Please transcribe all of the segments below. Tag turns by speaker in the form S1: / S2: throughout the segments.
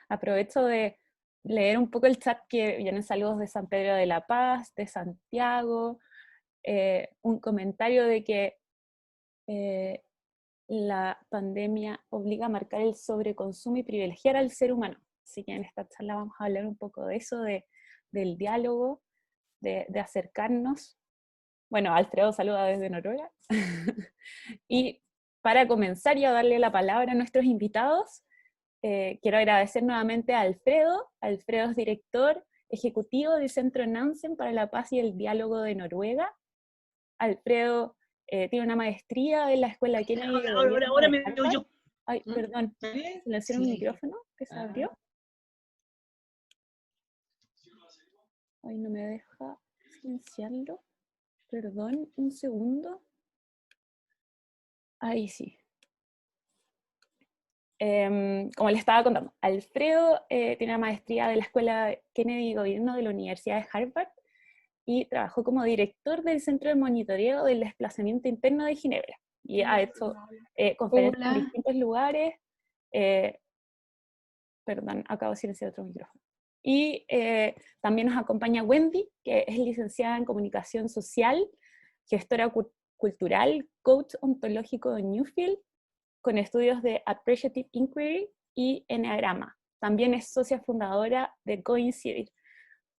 S1: Aprovecho de leer un poco el chat, que vienen saludos de San Pedro de la Paz, de Santiago, un comentario de que la pandemia obliga a marcar el sobreconsumo y privilegiar al ser humano. Así que en esta charla vamos a hablar un poco de eso, del diálogo, de acercarnos. Bueno, Alfredo saluda desde Noruega. Y para comenzar y a darle la palabra a nuestros invitados, quiero agradecer nuevamente a Alfredo. Alfredo es director ejecutivo del Centro Nansen para la Paz y el Diálogo de Noruega. Alfredo tiene una maestría en la Escuela Kennedy de Gobierno
S2: Ahora
S1: de
S2: me
S1: Harvard.
S2: oigo.
S1: Ay, perdón, silenciaron el micrófono que se abrió. Ay, no me deja silenciarlo. Perdón, un segundo. Ahí sí. Como les estaba contando, Alfredo tiene una maestría de la Escuela Kennedy de Gobierno de la Universidad de Harvard y trabajó como director del Centro de Monitoreo del Desplazamiento Interno de Ginebra. Y ha hecho conferencias en distintos lugares. Perdón, acabo de silenciar otro micrófono. Y también nos acompaña Wendy, que es licenciada en Comunicación Social, gestora cultural, coach ontológico de Newfield, con estudios de Appreciative Inquiry y Enneagrama. También es socia fundadora de Coincidir.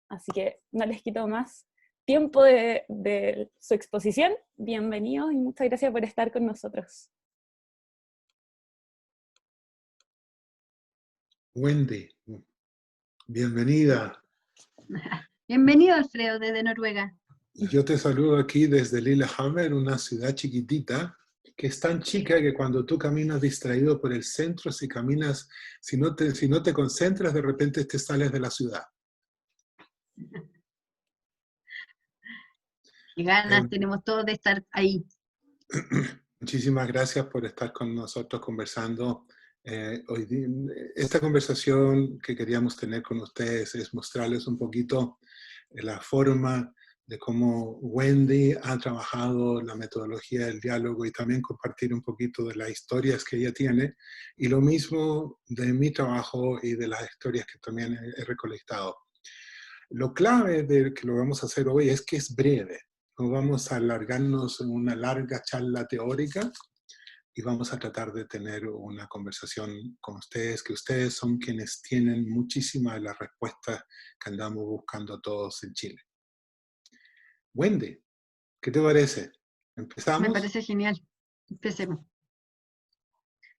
S1: Así que no les quito más tiempo de su exposición. Bienvenidos y muchas gracias por estar con nosotros.
S3: Wendy, bienvenida.
S4: Bienvenido, Alfredo, desde Noruega.
S3: Yo te saludo aquí desde Lillehammer, una ciudad chiquitita, que es tan chica que cuando tú caminas distraído por el centro, si no te concentras, de repente te sales de la ciudad.
S4: Qué ganas tenemos todos de estar ahí.
S3: Muchísimas gracias por estar con nosotros conversando. Hoy día, esta conversación que queríamos tener con ustedes es mostrarles un poquito la forma de cómo Wendy ha trabajado la metodología del diálogo y también compartir un poquito de las historias que ella tiene y lo mismo de mi trabajo y de las historias que también he recolectado. Lo clave de que lo vamos a hacer hoy es que es breve. No vamos a alargarnos en una larga charla teórica y vamos a tratar de tener una conversación con ustedes, que ustedes son quienes tienen muchísimas de las respuestas que andamos buscando todos en Chile. Wendy, ¿qué te parece? ¿Empezamos?
S4: Me parece genial. Empecemos.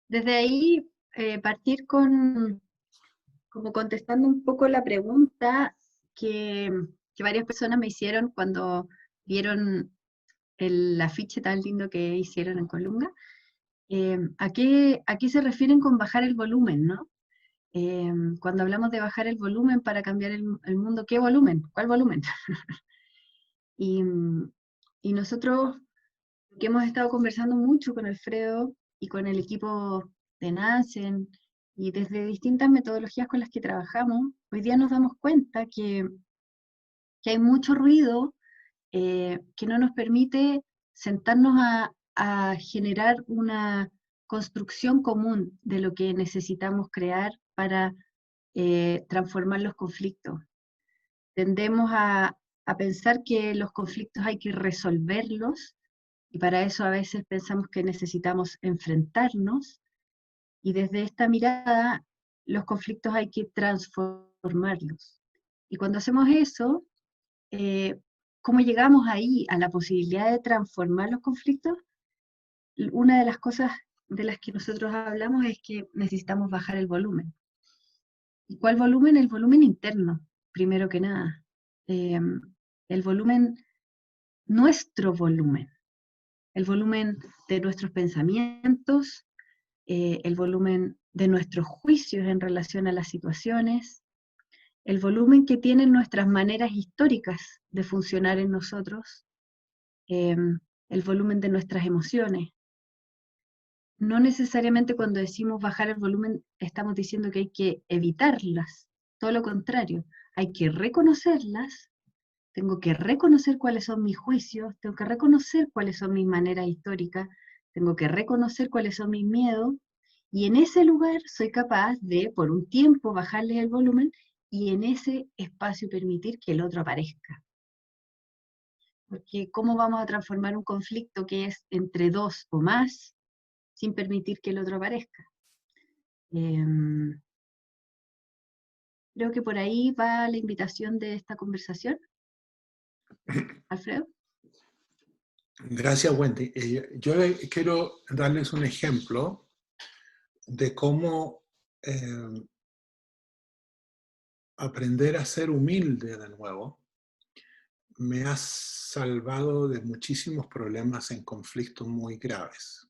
S4: Desde ahí, partir como contestando un poco la pregunta que varias personas me hicieron cuando vieron el afiche tan lindo que hicieron en Colunga. ¿A qué se refieren con bajar el volumen, no? Cuando hablamos de bajar el volumen para cambiar el mundo, ¿qué volumen? ¿Cuál volumen? Y nosotros, que hemos estado conversando mucho con Alfredo y con el equipo de Nansen, y desde distintas metodologías con las que trabajamos, hoy día nos damos cuenta que hay mucho ruido que no nos permite sentarnos a generar una construcción común de lo que necesitamos crear para transformar los conflictos. Tendemos a pensar que los conflictos hay que resolverlos, y para eso a veces pensamos que necesitamos enfrentarnos, y desde esta mirada los conflictos hay que transformarlos. Y cuando hacemos eso, ¿cómo llegamos ahí a la posibilidad de transformar los conflictos? Una de las cosas de las que nosotros hablamos es que necesitamos bajar el volumen. ¿Y cuál volumen? El volumen interno, primero que nada. El volumen, nuestro volumen. El volumen de nuestros pensamientos, el volumen de nuestros juicios en relación a las situaciones, el volumen que tienen nuestras maneras históricas de funcionar en nosotros, el volumen de nuestras emociones. No necesariamente cuando decimos bajar el volumen estamos diciendo que hay que evitarlas, todo lo contrario, hay que reconocerlas. Tengo que reconocer cuáles son mis juicios, tengo que reconocer cuáles son mis maneras históricas, tengo que reconocer cuáles son mis miedos, Y en ese lugar soy capaz de, por un tiempo, bajarle el volumen y en ese espacio permitir que el otro aparezca. Porque ¿cómo vamos a transformar un conflicto que es entre dos o más sin permitir que el otro aparezca? Creo que por ahí va la invitación de esta conversación. Alfredo.
S3: Gracias, Wendy. Yo quiero darles un ejemplo de cómo aprender a ser humilde de nuevo me ha salvado de muchísimos problemas en conflictos muy graves.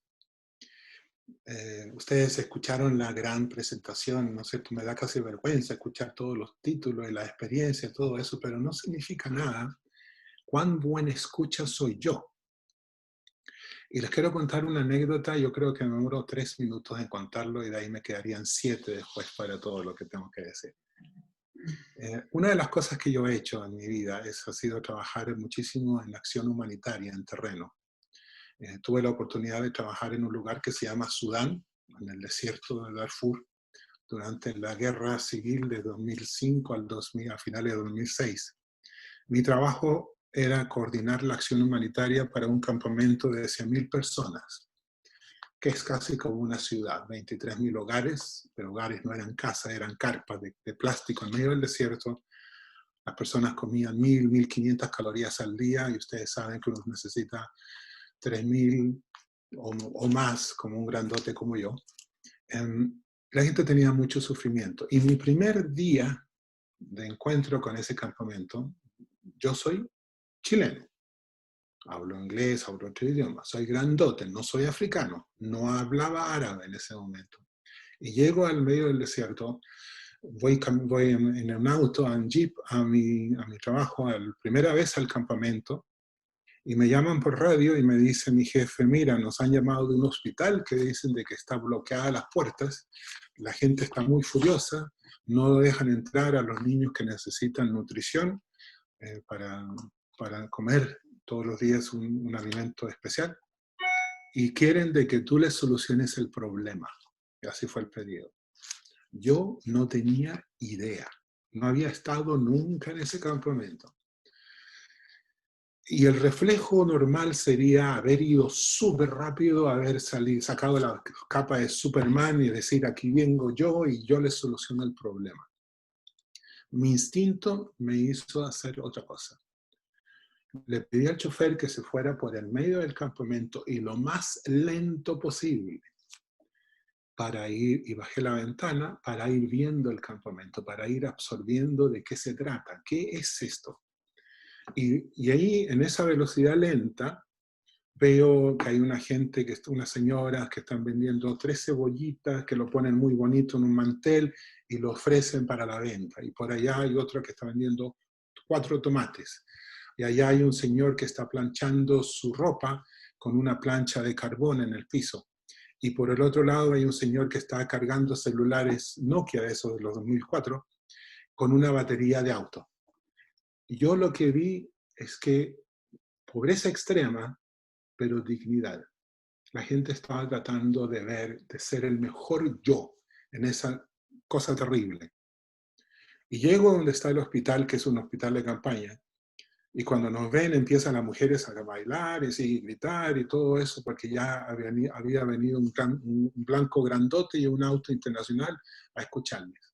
S3: Ustedes escucharon la gran presentación, ¿no es cierto? Me da casi vergüenza escuchar todos los títulos y la experiencia, todo eso, pero no significa nada cuán buena escucha soy yo. Y les quiero contar una anécdota, yo creo que me demoro 3 minutos en contarlo y de ahí me quedarían 7 después para todo lo que tengo que decir. Una de las cosas que yo he hecho en mi vida ha sido trabajar muchísimo en la acción humanitaria en terreno. Tuve la oportunidad de trabajar en un lugar que se llama Sudán, en el desierto de Darfur, durante la guerra civil de 2005 a finales de 2006. Mi trabajo era coordinar la acción humanitaria para un campamento de 100.000 personas, que es casi como una ciudad, 23.000 hogares, pero hogares no eran casas, eran carpas de plástico en medio del desierto. Las personas comían 1.000, 1.500 calorías al día y ustedes saben que uno necesita 3.000 o más, como un grandote como yo. La gente tenía mucho sufrimiento. Y mi primer día de encuentro con ese campamento, yo soy chileno. Hablo inglés, hablo otro idioma. Soy grandote, no soy africano. No hablaba árabe en ese momento. Y llego al medio del desierto, voy en un auto, en jeep, a mi trabajo, primera vez al campamento, y me llaman por radio y me dice mi jefe, mira, nos han llamado de un hospital que dicen de que está bloqueada las puertas, la gente está muy furiosa, no dejan entrar a los niños que necesitan nutrición para comer todos los días un alimento especial, y quieren de que tú les soluciones el problema. Y así fue el pedido. Yo no tenía idea, no había estado nunca en ese campamento. Y el reflejo normal sería haber ido súper rápido, haber sacado la capa de Superman y decir, aquí vengo yo y yo les soluciono el problema. Mi instinto me hizo hacer otra cosa. Le pedí al chofer que se fuera por el medio del campamento y lo más lento posible para ir, y bajé la ventana para ir viendo el campamento, para ir absorbiendo de qué se trata, qué es esto. Y ahí, en esa velocidad lenta, veo que hay una gente, unas señoras que están vendiendo 3 cebollitas, que lo ponen muy bonito en un mantel y lo ofrecen para la venta. Y por allá hay otro que está vendiendo 4 tomates. Y allá hay un señor que está planchando su ropa con una plancha de carbón en el piso. Y por el otro lado hay un señor que está cargando celulares Nokia, esos de los 2004, con una batería de auto. Y yo lo que vi es que pobreza extrema, pero dignidad. La gente estaba tratando de ser el mejor yo en esa cosa terrible. Y llego a donde está el hospital, que es un hospital de campaña, y cuando nos ven empiezan las mujeres a bailar y gritar y todo eso, porque ya había venido un blanco grandote y un auto internacional a escucharles.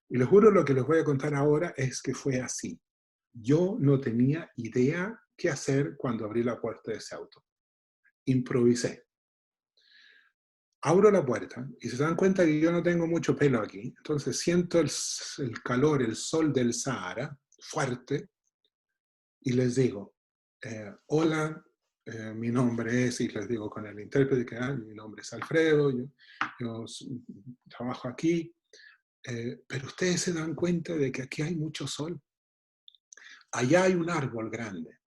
S3: Y les juro, lo que les voy a contar ahora es que fue así. Yo no tenía idea qué hacer cuando abrí la puerta de ese auto. Improvisé. Abro la puerta y se dan cuenta que yo no tengo mucho pelo aquí. Entonces siento el calor, el sol del Sahara, fuerte, y les digo, hola, mi nombre es, y les digo con el intérprete que mi nombre es Alfredo, yo trabajo aquí, pero ustedes se dan cuenta de que aquí hay mucho sol. Allá hay un árbol grande.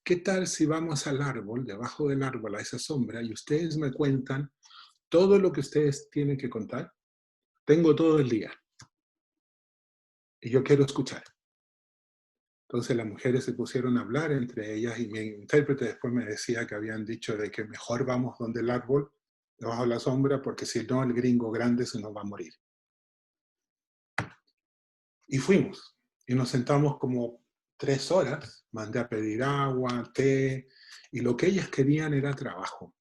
S3: ¿Qué tal si vamos al árbol, debajo del árbol, a esa sombra, y ustedes me cuentan todo lo que ustedes tienen que contar? Tengo todo el día. Y yo quiero escuchar. Entonces las mujeres se pusieron a hablar entre ellas y mi intérprete después me decía que habían dicho de que mejor vamos donde el árbol debajo de la sombra, porque si no el gringo grande se nos va a morir. Y fuimos, y nos sentamos como 3 horas, mandé a pedir agua, té, y lo que ellas querían era trabajo.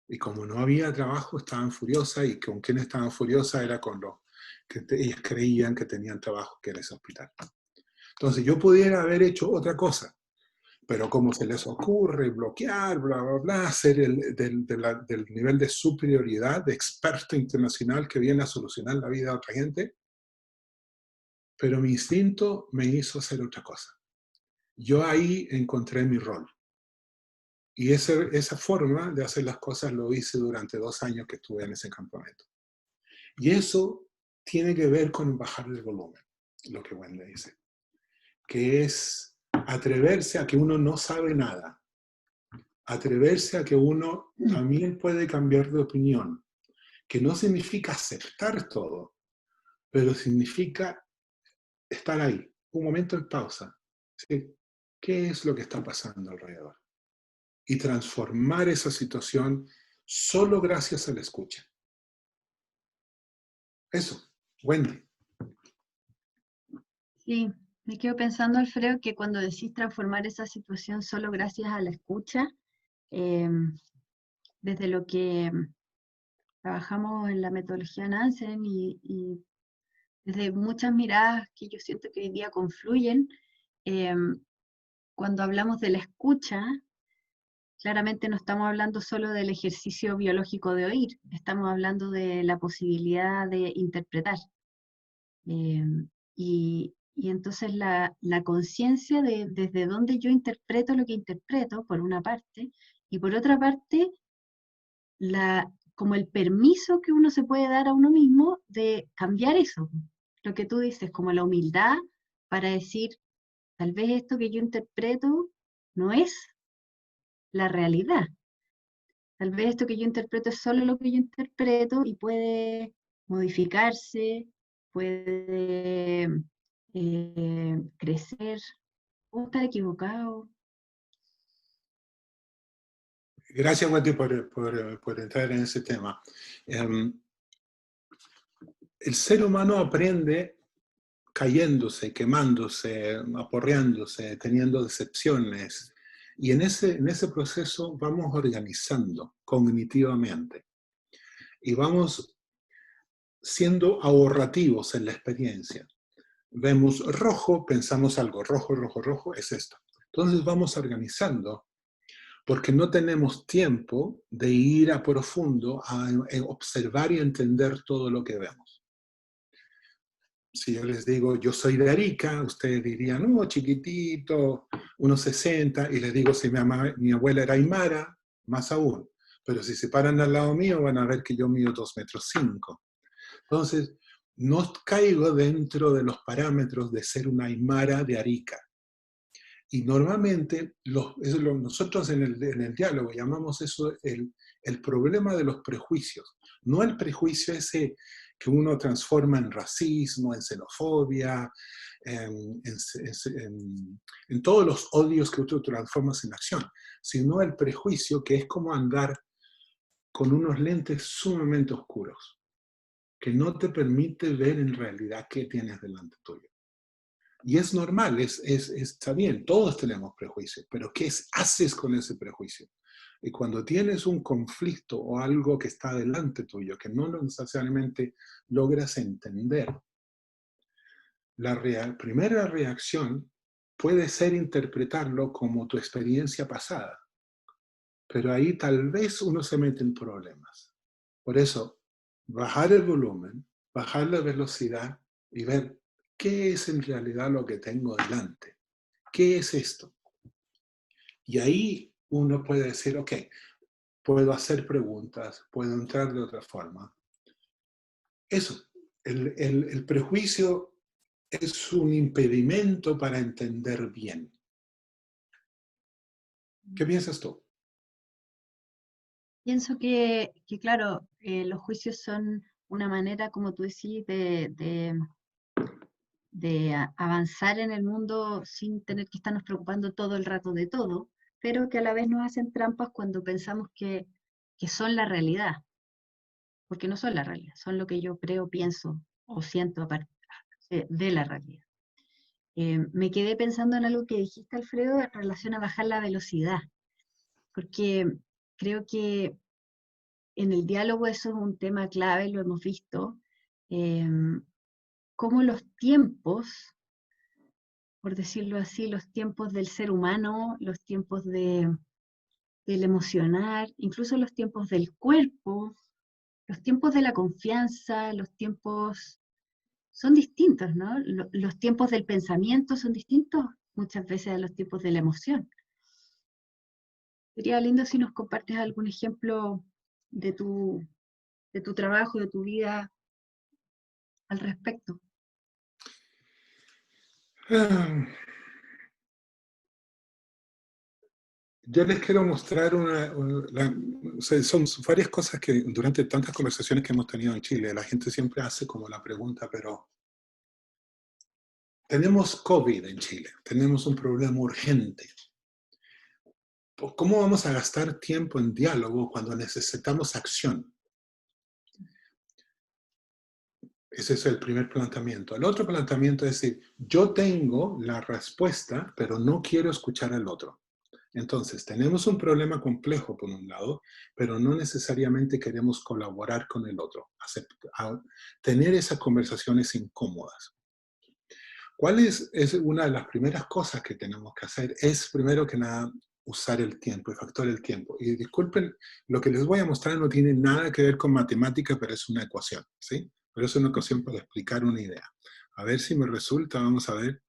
S3: Y como no había trabajo, estaban furiosas, y con quien estaban furiosas era con los que ellas creían que tenían trabajo, que era ese hospital. Entonces yo pudiera haber hecho otra cosa, pero como se les ocurre bloquear, bla, bla, bla, ser del nivel de superioridad, de experto internacional que viene a solucionar la vida de otra gente, pero mi instinto me hizo hacer otra cosa. Yo ahí encontré mi rol. Y esa forma de hacer las cosas lo hice durante 2 años que estuve en ese campamento. Y eso tiene que ver con bajar el volumen, lo que Wendy dice, que es atreverse a que uno no sabe nada, atreverse a que uno también puede cambiar de opinión, que no significa aceptar todo, pero significa estar ahí, un momento en pausa. ¿Sí? ¿Qué es lo que está pasando alrededor? Y transformar esa situación solo gracias a la escucha. Eso, Wendy.
S4: Sí, me quedo pensando, Alfredo, que cuando decís transformar esa situación solo gracias a la escucha, desde lo que trabajamos en la metodología Nansen y desde muchas miradas que yo siento que hoy día confluyen, cuando hablamos de la escucha, claramente no estamos hablando solo del ejercicio biológico de oír, estamos hablando de la posibilidad de interpretar. Y entonces la conciencia de desde dónde yo interpreto lo que interpreto, por una parte, y por otra parte, como el permiso que uno se puede dar a uno mismo de cambiar eso. Lo que tú dices, como la humildad para decir, tal vez esto que yo interpreto no es la realidad. Tal vez esto que yo interpreto es solo lo que yo interpreto y puede modificarse, puede crecer, puedo estar equivocado.
S3: Gracias, Wendy, por entrar en ese tema. El ser humano aprende cayéndose, quemándose, aporreándose, teniendo decepciones. Y en ese proceso vamos organizando cognitivamente. Y vamos siendo ahorrativos en la experiencia. Vemos rojo, pensamos algo, rojo, rojo, rojo, es esto. Entonces vamos organizando porque no tenemos tiempo de ir a profundo a observar y entender todo lo que vemos. Si yo les digo, yo soy de Arica, ustedes dirían, no, chiquitito, 1,60, y les digo, si mi abuela era aymara, más aún. Pero si se paran al lado mío, van a ver que yo mido 2,5 metros. Entonces, no caigo dentro de los parámetros de ser una aymara de Arica. Y normalmente, nosotros en el diálogo llamamos eso el problema de los prejuicios. No el prejuicio ese que uno transforma en racismo, en xenofobia, en todos los odios que tú transformas en acción, sino el prejuicio que es como andar con unos lentes sumamente oscuros, que no te permite ver en realidad qué tienes delante tuyo. Y es normal, está bien, todos tenemos prejuicios, pero ¿qué haces con ese prejuicio? Y cuando tienes un conflicto o algo que está delante tuyo, que no necesariamente logras entender, la primera reacción puede ser interpretarlo como tu experiencia pasada, pero ahí tal vez uno se mete en problemas. Por eso, bajar el volumen, bajar la velocidad y ver qué es en realidad lo que tengo delante. ¿Qué es esto? Y ahí uno puede decir, ok, puedo hacer preguntas, puedo entrar de otra forma. Eso, el prejuicio es un impedimento para entender bien. ¿Qué piensas tú?
S4: Pienso que claro, los juicios son una manera, como tú decís, de avanzar en el mundo sin tener que estarnos preocupando todo el rato de todo, pero que a la vez nos hacen trampas cuando pensamos que que son la realidad, porque no son la realidad, son lo que yo creo, pienso o siento a partir de la realidad. Me quedé pensando en algo que dijiste, Alfredo, en relación a bajar la velocidad, porque creo que en el diálogo eso es un tema clave, lo hemos visto, cómo los tiempos, por decirlo así, los tiempos del ser humano, los tiempos del emocionar, incluso los tiempos del cuerpo, los tiempos de la confianza, los tiempos son distintos, ¿no? Los tiempos del pensamiento son distintos muchas veces a los tiempos de la emoción. Sería lindo si nos compartes algún ejemplo de tu trabajo, de tu vida al respecto.
S3: Yo les quiero mostrar o sea, son varias cosas que durante tantas conversaciones que hemos tenido en Chile, la gente siempre hace como la pregunta, pero tenemos COVID en Chile, tenemos un problema urgente. ¿Cómo vamos a gastar tiempo en diálogo cuando necesitamos acción? Ese es el primer planteamiento. El otro planteamiento es decir, yo tengo la respuesta, pero no quiero escuchar al otro. Entonces, tenemos un problema complejo por un lado, pero no necesariamente queremos colaborar con el otro, tener esas conversaciones incómodas. ¿Cuál es una de las primeras cosas que tenemos que hacer? Es primero que nada usar el tiempo, el factor del tiempo. Y disculpen, lo que les voy a mostrar no tiene nada que ver con matemática, pero es una ecuación, ¿sí? Pero es una ecuación para explicar una idea. A ver si me resulta, vamos a ver.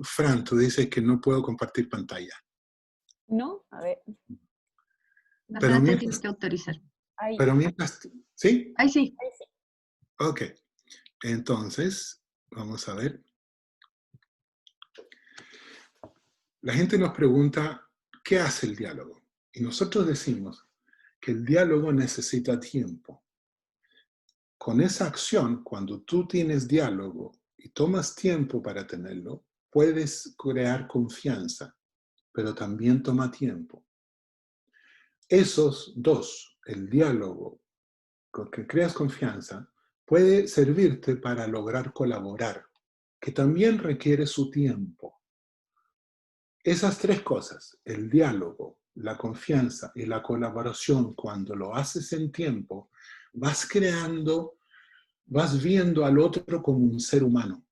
S3: Fran, tú dices que no puedo compartir pantalla.
S1: ¿No? A ver.
S4: La
S3: Pero
S4: Fran te tienes
S3: mientras,
S4: que autorizar.
S1: Ahí.
S3: pero mientras, ¿sí?
S4: Ahí sí.
S1: Ahí sí.
S3: Ok. Entonces, vamos a ver. La gente nos pregunta, ¿qué hace el diálogo? Y nosotros decimos que el diálogo necesita tiempo. Con esa acción, cuando tú tienes diálogo y tomas tiempo para tenerlo, puedes crear confianza, pero también toma tiempo. Esos dos, el diálogo con que creas confianza, puede servirte para lograr colaborar, que también requiere su tiempo. Esas tres cosas, el diálogo, la confianza y la colaboración, cuando lo haces en tiempo, vas viendo al otro como un ser humano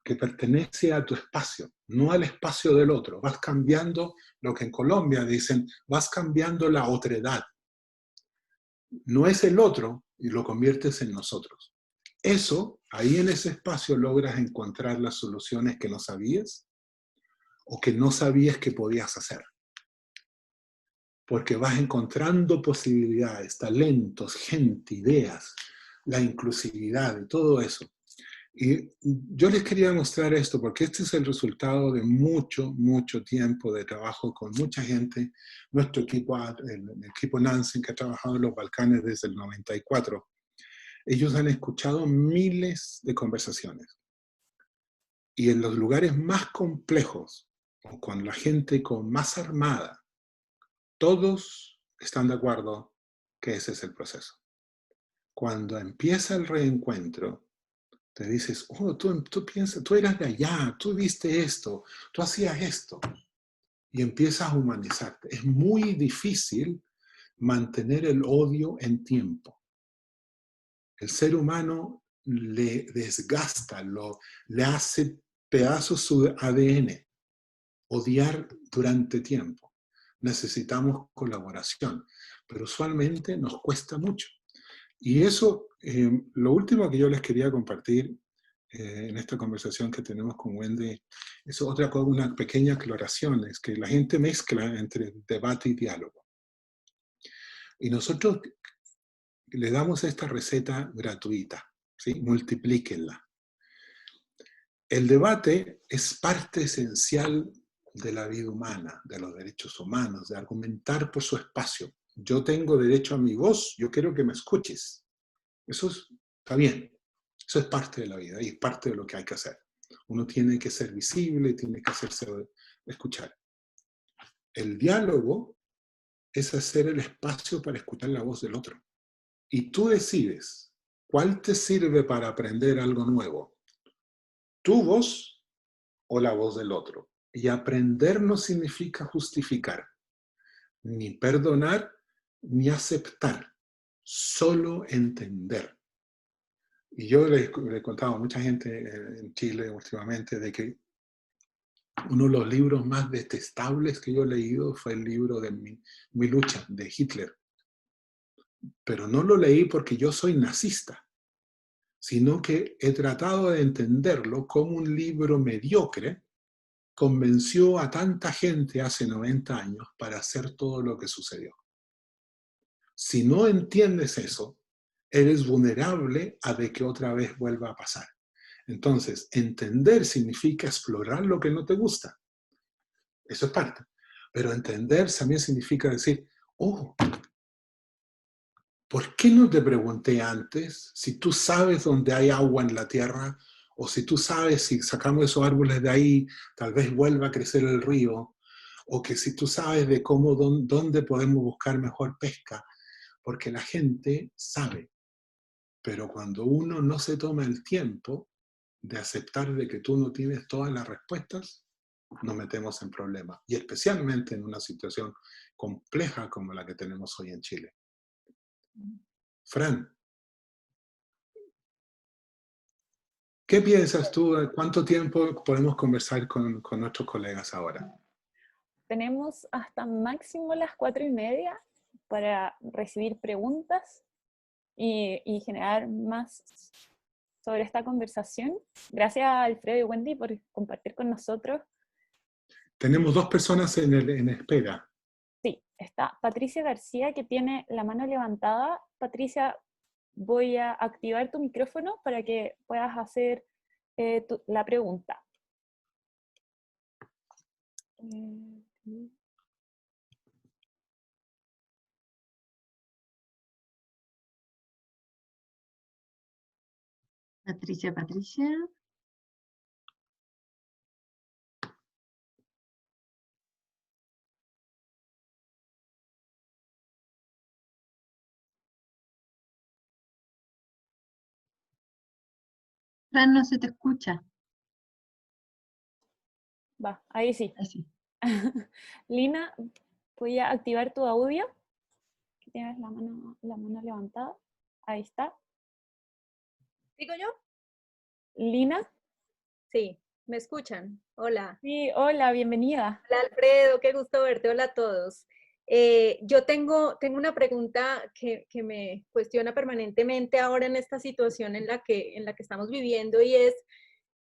S3: que pertenece a tu espacio, no al espacio del otro. Vas cambiando lo que en Colombia dicen, vas cambiando la otredad. No es el otro y lo conviertes en nosotros. Eso, ahí en ese espacio logras encontrar las soluciones que no sabías o que no sabías que podías hacer. Porque vas encontrando posibilidades, talentos, gente, ideas, la inclusividad y todo eso. Y yo les quería mostrar esto porque este es el resultado de mucho, mucho tiempo de trabajo con mucha gente. Nuestro equipo, el equipo Nansen, que ha trabajado en los Balcanes desde el 94, ellos han escuchado miles de conversaciones. Y en los lugares más complejos, o con la gente con más armada, todos están de acuerdo que ese es el proceso. Cuando empieza el reencuentro, te dices, oh, tú piensas, tú eras de allá, tú viste esto, tú hacías esto. Y empiezas a humanizarte. Es muy difícil mantener el odio en tiempo. El ser humano le desgasta, le hace pedazos su ADN. Odiar durante tiempo. Necesitamos colaboración, pero usualmente nos cuesta mucho. Y eso, lo último que yo les quería compartir en esta conversación que tenemos con Wendy, es otra cosa, una pequeña aclaración, es que la gente mezcla entre debate y diálogo. Y nosotros le damos esta receta gratuita, ¿sí? Multiplíquenla. El debate es parte esencial de la vida humana, de los derechos humanos, de argumentar por su espacio. Yo tengo derecho a mi voz, yo quiero que me escuches. Eso está bien. Eso es parte de la vida y es parte de lo que hay que hacer. Uno tiene que ser visible, tiene que hacerse escuchar. El diálogo es hacer el espacio para escuchar la voz del otro. Y tú decides cuál te sirve para aprender algo nuevo. Tu voz o la voz del otro. Y aprender no significa justificar, ni perdonar, ni aceptar. Solo entender. Y yo le he contado a mucha gente en Chile últimamente de que uno de los libros más detestables que yo he leído fue el libro de Mi lucha, de Hitler. Pero no lo leí porque yo soy nazista, sino que he tratado de entenderlo como un libro mediocre convenció a tanta gente hace 90 años para hacer todo lo que sucedió. Si no entiendes eso, eres vulnerable a de que otra vez vuelva a pasar. Entonces, entender significa explorar lo que no te gusta. Eso es parte. Pero entender también significa decir, oh, ¿por qué no te pregunté antes si tú sabes dónde hay agua en la tierra? O si tú sabes si sacamos esos árboles de ahí, tal vez vuelva a crecer el río. O que si tú sabes de cómo, dónde podemos buscar mejor pesca. Porque la gente sabe. Pero cuando uno no se toma el tiempo de aceptar de que tú no tienes todas las respuestas, nos metemos en problemas. Y especialmente en una situación compleja como la que tenemos hoy en Chile. Fran, ¿qué piensas tú? ¿Cuánto tiempo podemos conversar con nuestros colegas ahora?
S1: Tenemos hasta máximo las 4:30 para recibir preguntas y generar más sobre esta conversación. Gracias a Alfredo y Wendy por compartir con nosotros.
S3: Tenemos 2 personas en espera.
S1: Sí, está Patricia García, que tiene la mano levantada. Patricia, voy a activar tu micrófono para que puedas hacer la pregunta.
S4: Patricia. Fran, no se te escucha.
S1: Va, ahí sí.
S4: Así.
S1: Lina, voy a activar tu audio. Tienes la mano levantada. Ahí está.
S2: ¿Digo yo?
S1: Lina.
S2: Sí, ¿me escuchan? Hola.
S1: Sí, hola, bienvenida.
S2: Hola Alfredo, qué gusto verte, hola a todos. Yo tengo una pregunta que me cuestiona permanentemente ahora en esta situación en la que estamos viviendo, y es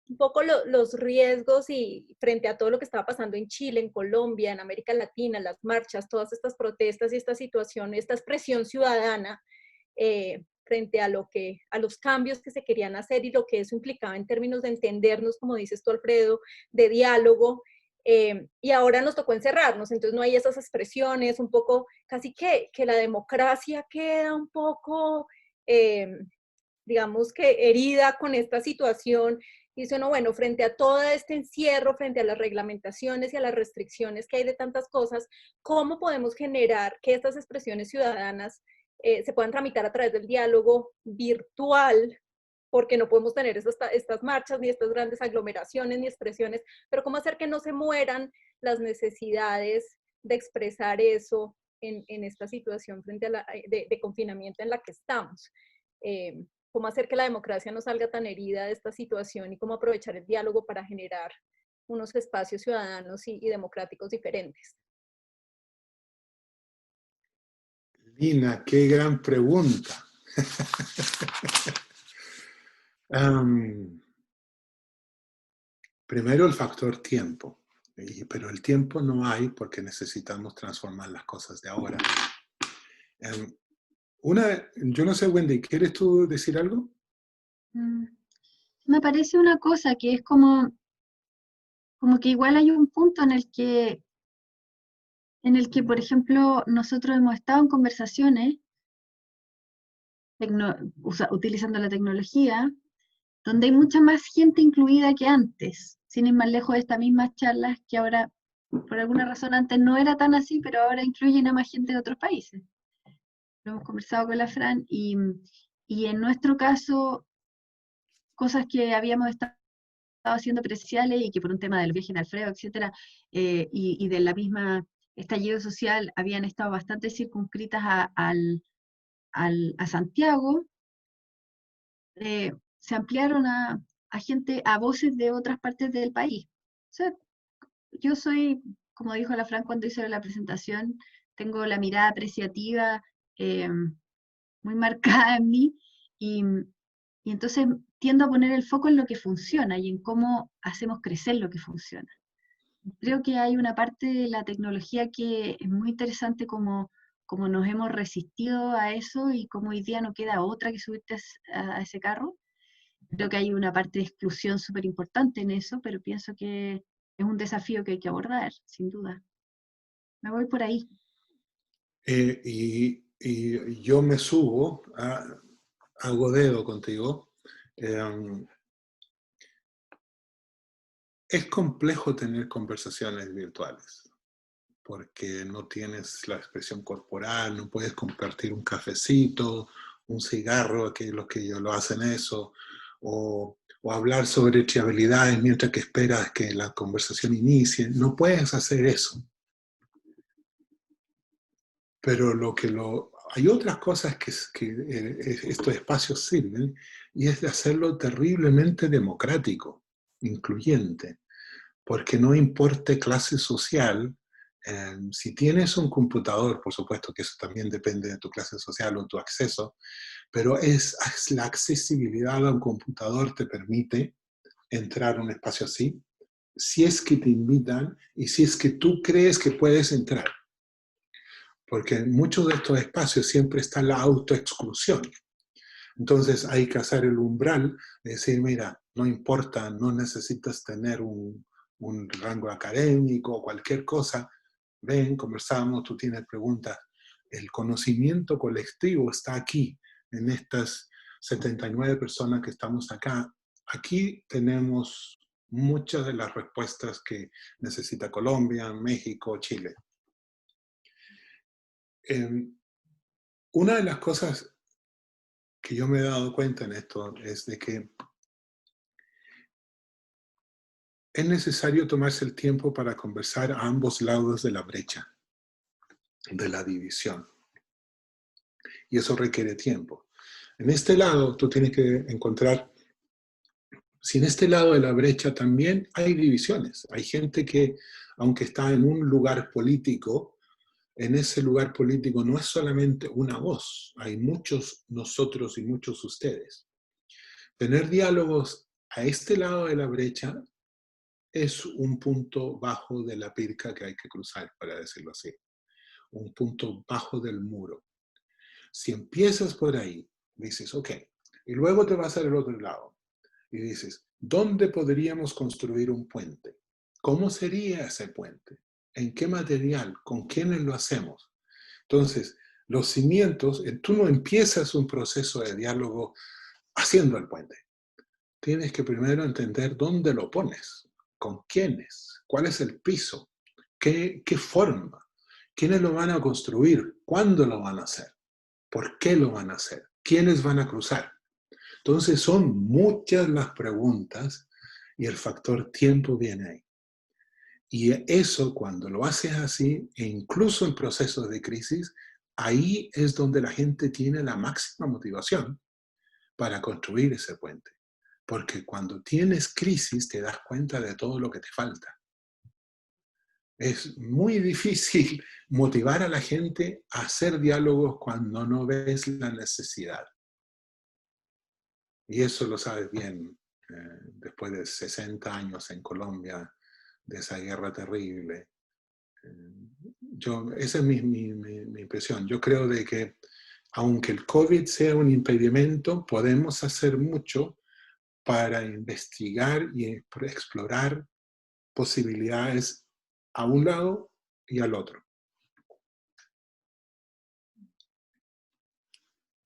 S2: un poco los riesgos y frente a todo lo que estaba pasando en Chile, en Colombia, en América Latina, las marchas, todas estas protestas y esta situación, esta expresión ciudadana, frente a los cambios que se querían hacer y lo que eso implicaba en términos de entendernos, como dices tú, Alfredo, de diálogo, y ahora nos tocó encerrarnos, entonces no hay esas expresiones, un poco, casi que la democracia queda un poco, digamos que herida con esta situación. Dice uno, bueno, frente a todo este encierro, frente a las reglamentaciones y a las restricciones que hay de tantas cosas, ¿cómo podemos generar que estas expresiones ciudadanas se puedan tramitar a través del diálogo virtual? Porque no podemos tener estas marchas, ni estas grandes aglomeraciones, ni expresiones, pero ¿cómo hacer que no se mueran las necesidades de expresar eso en esta situación frente a de confinamiento en la que estamos? Cómo hacer que la democracia no salga tan herida de esta situación y cómo aprovechar el diálogo para generar unos espacios ciudadanos y democráticos diferentes.
S3: Lina, qué gran pregunta. Primero el factor tiempo, pero el tiempo no hay porque necesitamos transformar las cosas de ahora. Yo no sé, Wendy, ¿quieres tú decir algo?
S4: Me parece una cosa que es como que igual hay un punto en el que, por ejemplo, nosotros hemos estado en conversaciones utilizando la tecnología, donde hay mucha más gente incluida que antes, sin ir más lejos de estas mismas charlas que ahora por alguna razón antes no era tan así, pero ahora incluyen a más gente de otros países. Lo hemos conversado con la Fran y en nuestro caso, cosas que habíamos estado haciendo presenciales y que por un tema del viaje en Alfredo, etcétera, y de la misma estallido social habían estado bastante circunscritas a Santiago, se ampliaron a gente, a voces de otras partes del país. O sea, yo soy, como dijo la Fran cuando hizo la presentación, tengo la mirada apreciativa muy marcada en mí, y entonces tiendo a poner el foco en lo que funciona y en cómo hacemos crecer lo que funciona. Creo que hay una parte de la tecnología que es muy interesante como nos hemos resistido a eso y como hoy día no queda otra que subirte a ese carro. Creo que hay una parte de exclusión súper importante en eso, pero pienso que es un desafío que hay que abordar, sin duda. Me voy por ahí.
S3: Y yo me subo, hago dedo contigo. Es complejo tener conversaciones virtuales, porque no tienes la expresión corporal, no puedes compartir un cafecito, un cigarro, que los que ellos lo hacen eso, o hablar sobre triabilidades mientras que esperas que la conversación inicie. No puedes hacer eso. Pero hay otras cosas que estos espacios sirven, y es de hacerlo terriblemente democrático, incluyente, porque no importa clase social. Si tienes un computador, por supuesto que eso también depende de tu clase social o tu acceso, pero la accesibilidad a un computador te permite entrar a un espacio así, si es que te invitan y si es que tú crees que puedes entrar. Porque en muchos de estos espacios siempre está la autoexclusión. Entonces hay que hacer el umbral de decir, mira, no importa, no necesitas tener un rango académico o cualquier cosa, ven, conversamos, tú tienes preguntas. El conocimiento colectivo está aquí, en estas 79 personas que estamos acá. Aquí tenemos muchas de las respuestas que necesita Colombia, México, Chile. Una de las cosas que yo me he dado cuenta en esto es de que es necesario tomarse el tiempo para conversar a ambos lados de la brecha, de la división. Y eso requiere tiempo. En este lado tú tienes que encontrar, si en este lado de la brecha también hay divisiones, hay gente que, aunque está en un lugar político, en ese lugar político no es solamente una voz, hay muchos nosotros y muchos ustedes. Tener diálogos a este lado de la brecha es un punto bajo de la pirca que hay que cruzar, para decirlo así. Un punto bajo del muro. Si empiezas por ahí, dices, ok, y luego te vas al otro lado y dices, ¿dónde podríamos construir un puente? ¿Cómo sería ese puente? ¿En qué material? ¿Con quiénes lo hacemos? Entonces, los cimientos, tú no empiezas un proceso de diálogo haciendo el puente. Tienes que primero entender dónde lo pones, con quiénes, cuál es el piso, qué forma, quiénes lo van a construir, cuándo lo van a hacer, por qué lo van a hacer, quiénes van a cruzar. Entonces son muchas las preguntas y el factor tiempo viene ahí. Y eso, cuando lo haces así, e incluso en procesos de crisis, ahí es donde la gente tiene la máxima motivación para construir ese puente. Porque cuando tienes crisis te das cuenta de todo lo que te falta. Es muy difícil motivar a la gente a hacer diálogos cuando no ves la necesidad. Y eso lo sabes bien, después de 60 años en Colombia, de esa guerra terrible. Esa es mi impresión. Yo creo de que aunque el COVID sea un impedimento, podemos hacer mucho para investigar y explorar posibilidades a un lado y al otro.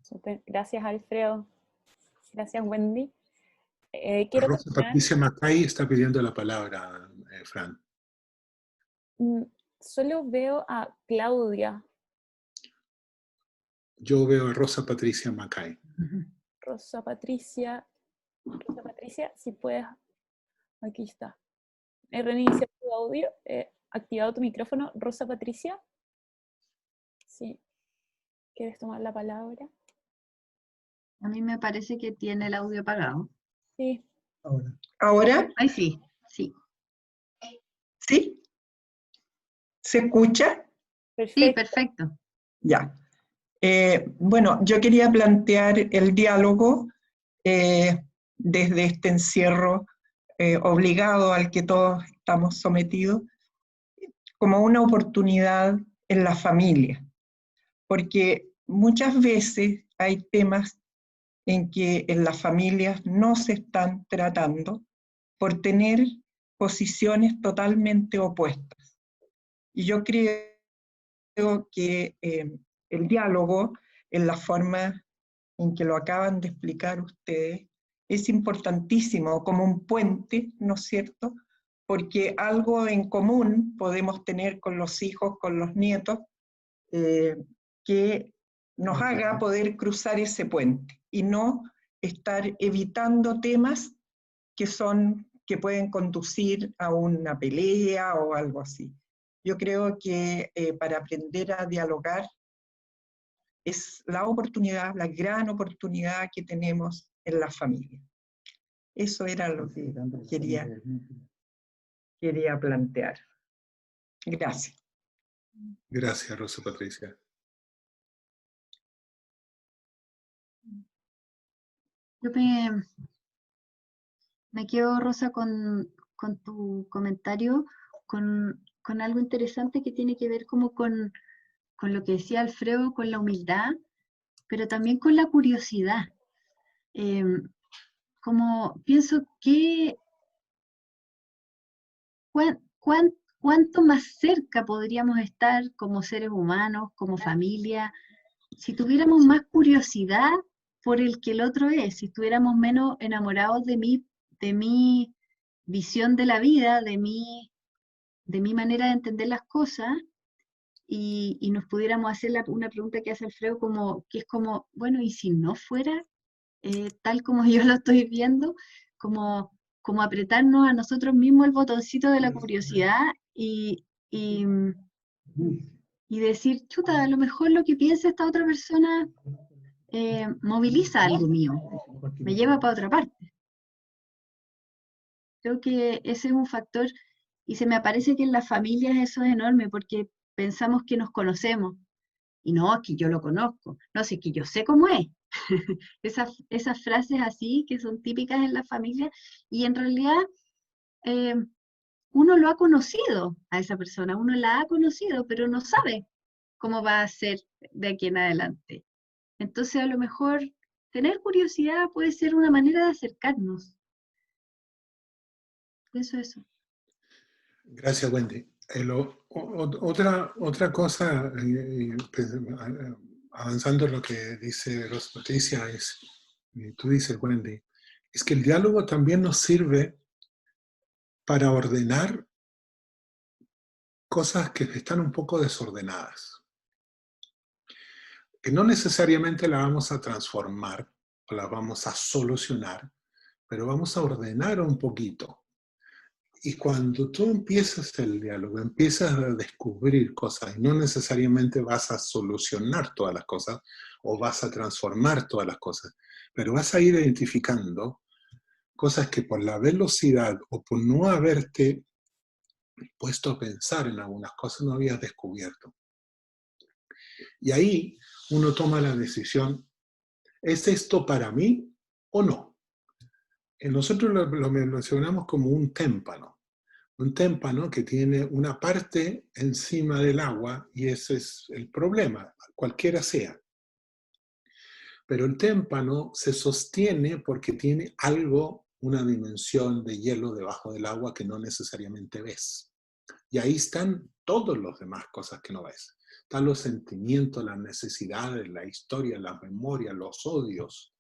S1: Super. Gracias, Alfredo. Gracias, Wendy.
S3: Rosa Patricia Macay está pidiendo la palabra, Fran.
S1: Solo veo a Claudia.
S3: Yo veo a Rosa Patricia Macay.
S1: Rosa Patricia, si puedes, aquí está. He reiniciado tu audio, activado tu micrófono. Rosa Patricia. Sí. ¿Quieres tomar la palabra?
S4: A mí me parece que tiene el audio apagado.
S1: Sí.
S5: ¿Ahora?
S4: Ahí sí, sí.
S5: ¿Sí? ¿Se escucha?
S1: Perfecto.
S4: Sí, perfecto.
S5: Ya. Bueno, yo quería plantear el diálogo desde este encierro obligado al que todos estamos sometidos, como una oportunidad en la familia, porque muchas veces hay temas en que en las familias no se están tratando por tener posiciones totalmente opuestas. Y yo creo que el diálogo, en la forma en que lo acaban de explicar ustedes, es importantísimo como un puente, ¿no es cierto? Porque algo en común podemos tener con los hijos, con los nietos, que nos haga poder cruzar ese puente y no estar evitando temas que pueden conducir a una pelea o algo así. Yo creo que para aprender a dialogar es la oportunidad, la gran oportunidad que tenemos en la familia. Eso era lo que quería plantear. Gracias.
S3: Gracias, Rosa Patricia.
S4: Yo me quedo, Rosa, con tu comentario, con algo interesante que tiene que ver como con lo que decía Alfredo, con la humildad, pero también con la curiosidad. Como pienso que cuánto más cerca podríamos estar como seres humanos, como familia, si tuviéramos más curiosidad por el que el otro es, si estuviéramos menos enamorados de mi visión de la vida, de mi manera de entender las cosas, y nos pudiéramos hacer una pregunta que hace Alfredo, que es como, bueno, ¿y si no fuera tal como yo lo estoy viendo? Como apretarnos a nosotros mismos el botoncito de la curiosidad y decir, chuta, a lo mejor lo que piensa esta otra persona moviliza algo mío, me lleva para otra parte. Creo que ese es un factor, y se me aparece que en las familias eso es enorme, porque pensamos que nos conocemos, y no, es que yo lo conozco, no, es que yo sé cómo es. Esas frases así que son típicas en la familia, y en realidad uno lo ha conocido a esa persona, uno la ha conocido, pero no sabe cómo va a ser de aquí en adelante. Entonces, a lo mejor tener curiosidad puede ser una manera de acercarnos. Eso.
S3: Gracias, Wendy. Otra cosa, avanzando en lo que dice Rosa Patricia, y tú dices, Wendy, es que el diálogo también nos sirve para ordenar cosas que están un poco desordenadas. Que no necesariamente las vamos a transformar o las vamos a solucionar, pero vamos a ordenar un poquito. Y cuando tú empiezas el diálogo, empiezas a descubrir cosas, y no necesariamente vas a solucionar todas las cosas o vas a transformar todas las cosas, pero vas a ir identificando cosas que por la velocidad o por no haberte puesto a pensar en algunas cosas no habías descubierto. Y ahí uno toma la decisión, ¿es esto para mí o no? Nosotros lo mencionamos como un témpano. Un témpano que tiene una parte encima del agua, y ese es el problema, cualquiera sea. Pero el témpano se sostiene porque tiene algo, una dimensión de hielo debajo del agua que no necesariamente ves. Y ahí están todas las demás cosas que no ves. Están los sentimientos, las necesidades, la historia, la memoria, los odios,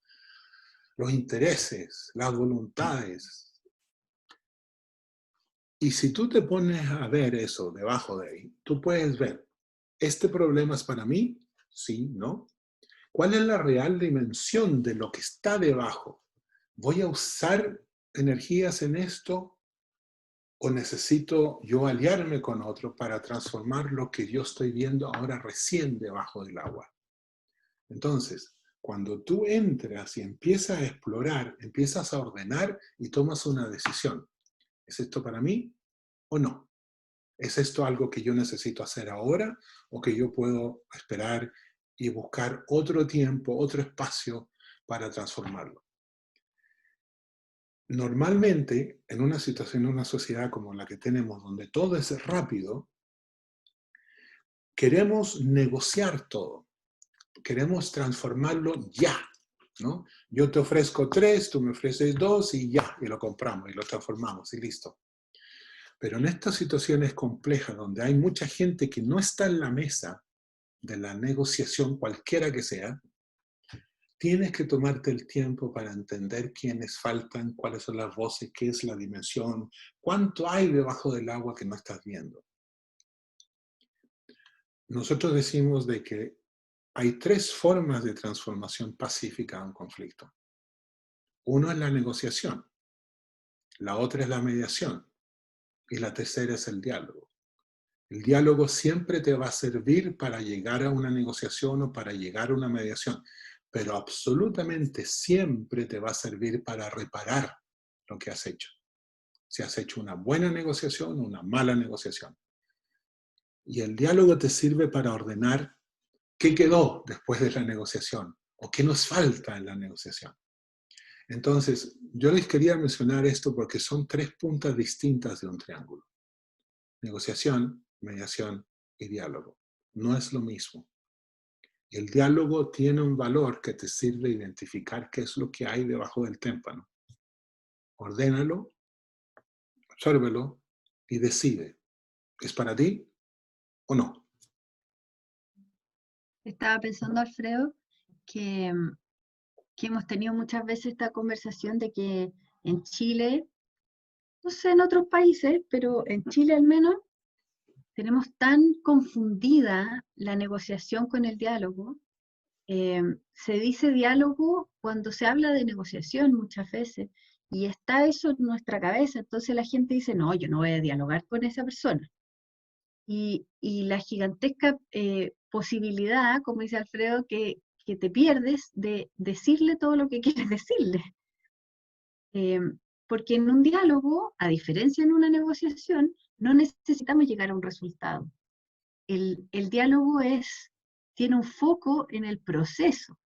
S3: los intereses, las voluntades. Y si tú te pones a ver eso debajo de ahí, tú puedes ver, ¿este problema es para mí? Sí, ¿no? ¿Cuál es la real dimensión de lo que está debajo? ¿Voy a usar energías en esto o necesito yo aliarme con otro para transformar lo que yo estoy viendo ahora recién debajo del agua? Entonces, cuando tú entras y empiezas a explorar, empiezas a ordenar y tomas una decisión. ¿Es esto para mí o no? ¿Es esto algo que yo necesito hacer ahora o que yo puedo esperar y buscar otro tiempo, otro espacio para transformarlo? Normalmente, en una situación, en una sociedad como la que tenemos, donde todo es rápido, queremos negociar todo. Queremos transformarlo ya, ¿no? Yo te ofrezco 3, tú me ofreces 2 y ya, y lo compramos y lo transformamos y listo. Pero en estas situaciones complejas donde hay mucha gente que no está en la mesa de la negociación, cualquiera que sea, tienes que tomarte el tiempo para entender quiénes faltan, cuáles son las voces, qué es la dimensión, cuánto hay debajo del agua que no estás viendo. Nosotros decimos de que hay 3 formas de transformación pacífica a un conflicto. Uno es la negociación, la otra es la mediación y la tercera es el diálogo. El diálogo siempre te va a servir para llegar a una negociación o para llegar a una mediación, pero absolutamente siempre te va a servir para reparar lo que has hecho. Si has hecho una buena negociación o una mala negociación. Y el diálogo te sirve para ordenar qué quedó después de la negociación o qué nos falta en la negociación. Entonces, yo les quería mencionar esto porque son 3 puntas distintas de un triángulo. Negociación, mediación y diálogo. No es lo mismo. El diálogo tiene un valor que te sirve a identificar qué es lo que hay debajo del témpano. Ordénalo, absórbelo y decide. ¿Es para ti o no?
S4: Estaba pensando, Alfredo, que, que hemos tenido muchas veces esta conversación de que en Chile, no sé en otros países, pero en Chile al menos, tenemos tan confundida la negociación con el diálogo. Se dice diálogo cuando se habla de negociación muchas veces, y está eso en nuestra cabeza, entonces la gente dice, no, yo no voy a dialogar con esa persona. Y la gigantesca posibilidad, como dice Alfredo, que te pierdes de decirle todo lo que quieres decirle. Porque en un diálogo, a diferencia en una negociación, no necesitamos llegar a un resultado. El diálogo tiene un foco en el proceso.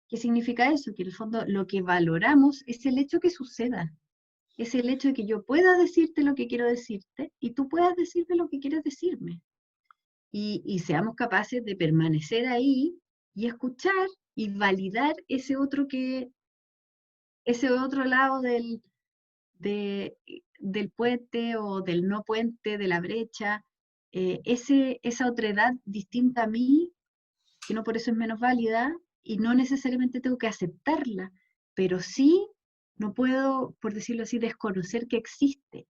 S4: ¿Qué significa eso? Que en el fondo lo que valoramos es el hecho que suceda. Es el hecho de que yo pueda decirte lo que quiero decirte y tú puedas decirme lo que quieres decirme. Y seamos capaces de permanecer ahí y escuchar y validar ese otro lado del puente o del no puente, de la brecha, esa otredad distinta a mí, que no por eso es menos válida, y no necesariamente tengo que aceptarla, pero sí no puedo, por decirlo así, desconocer que existe,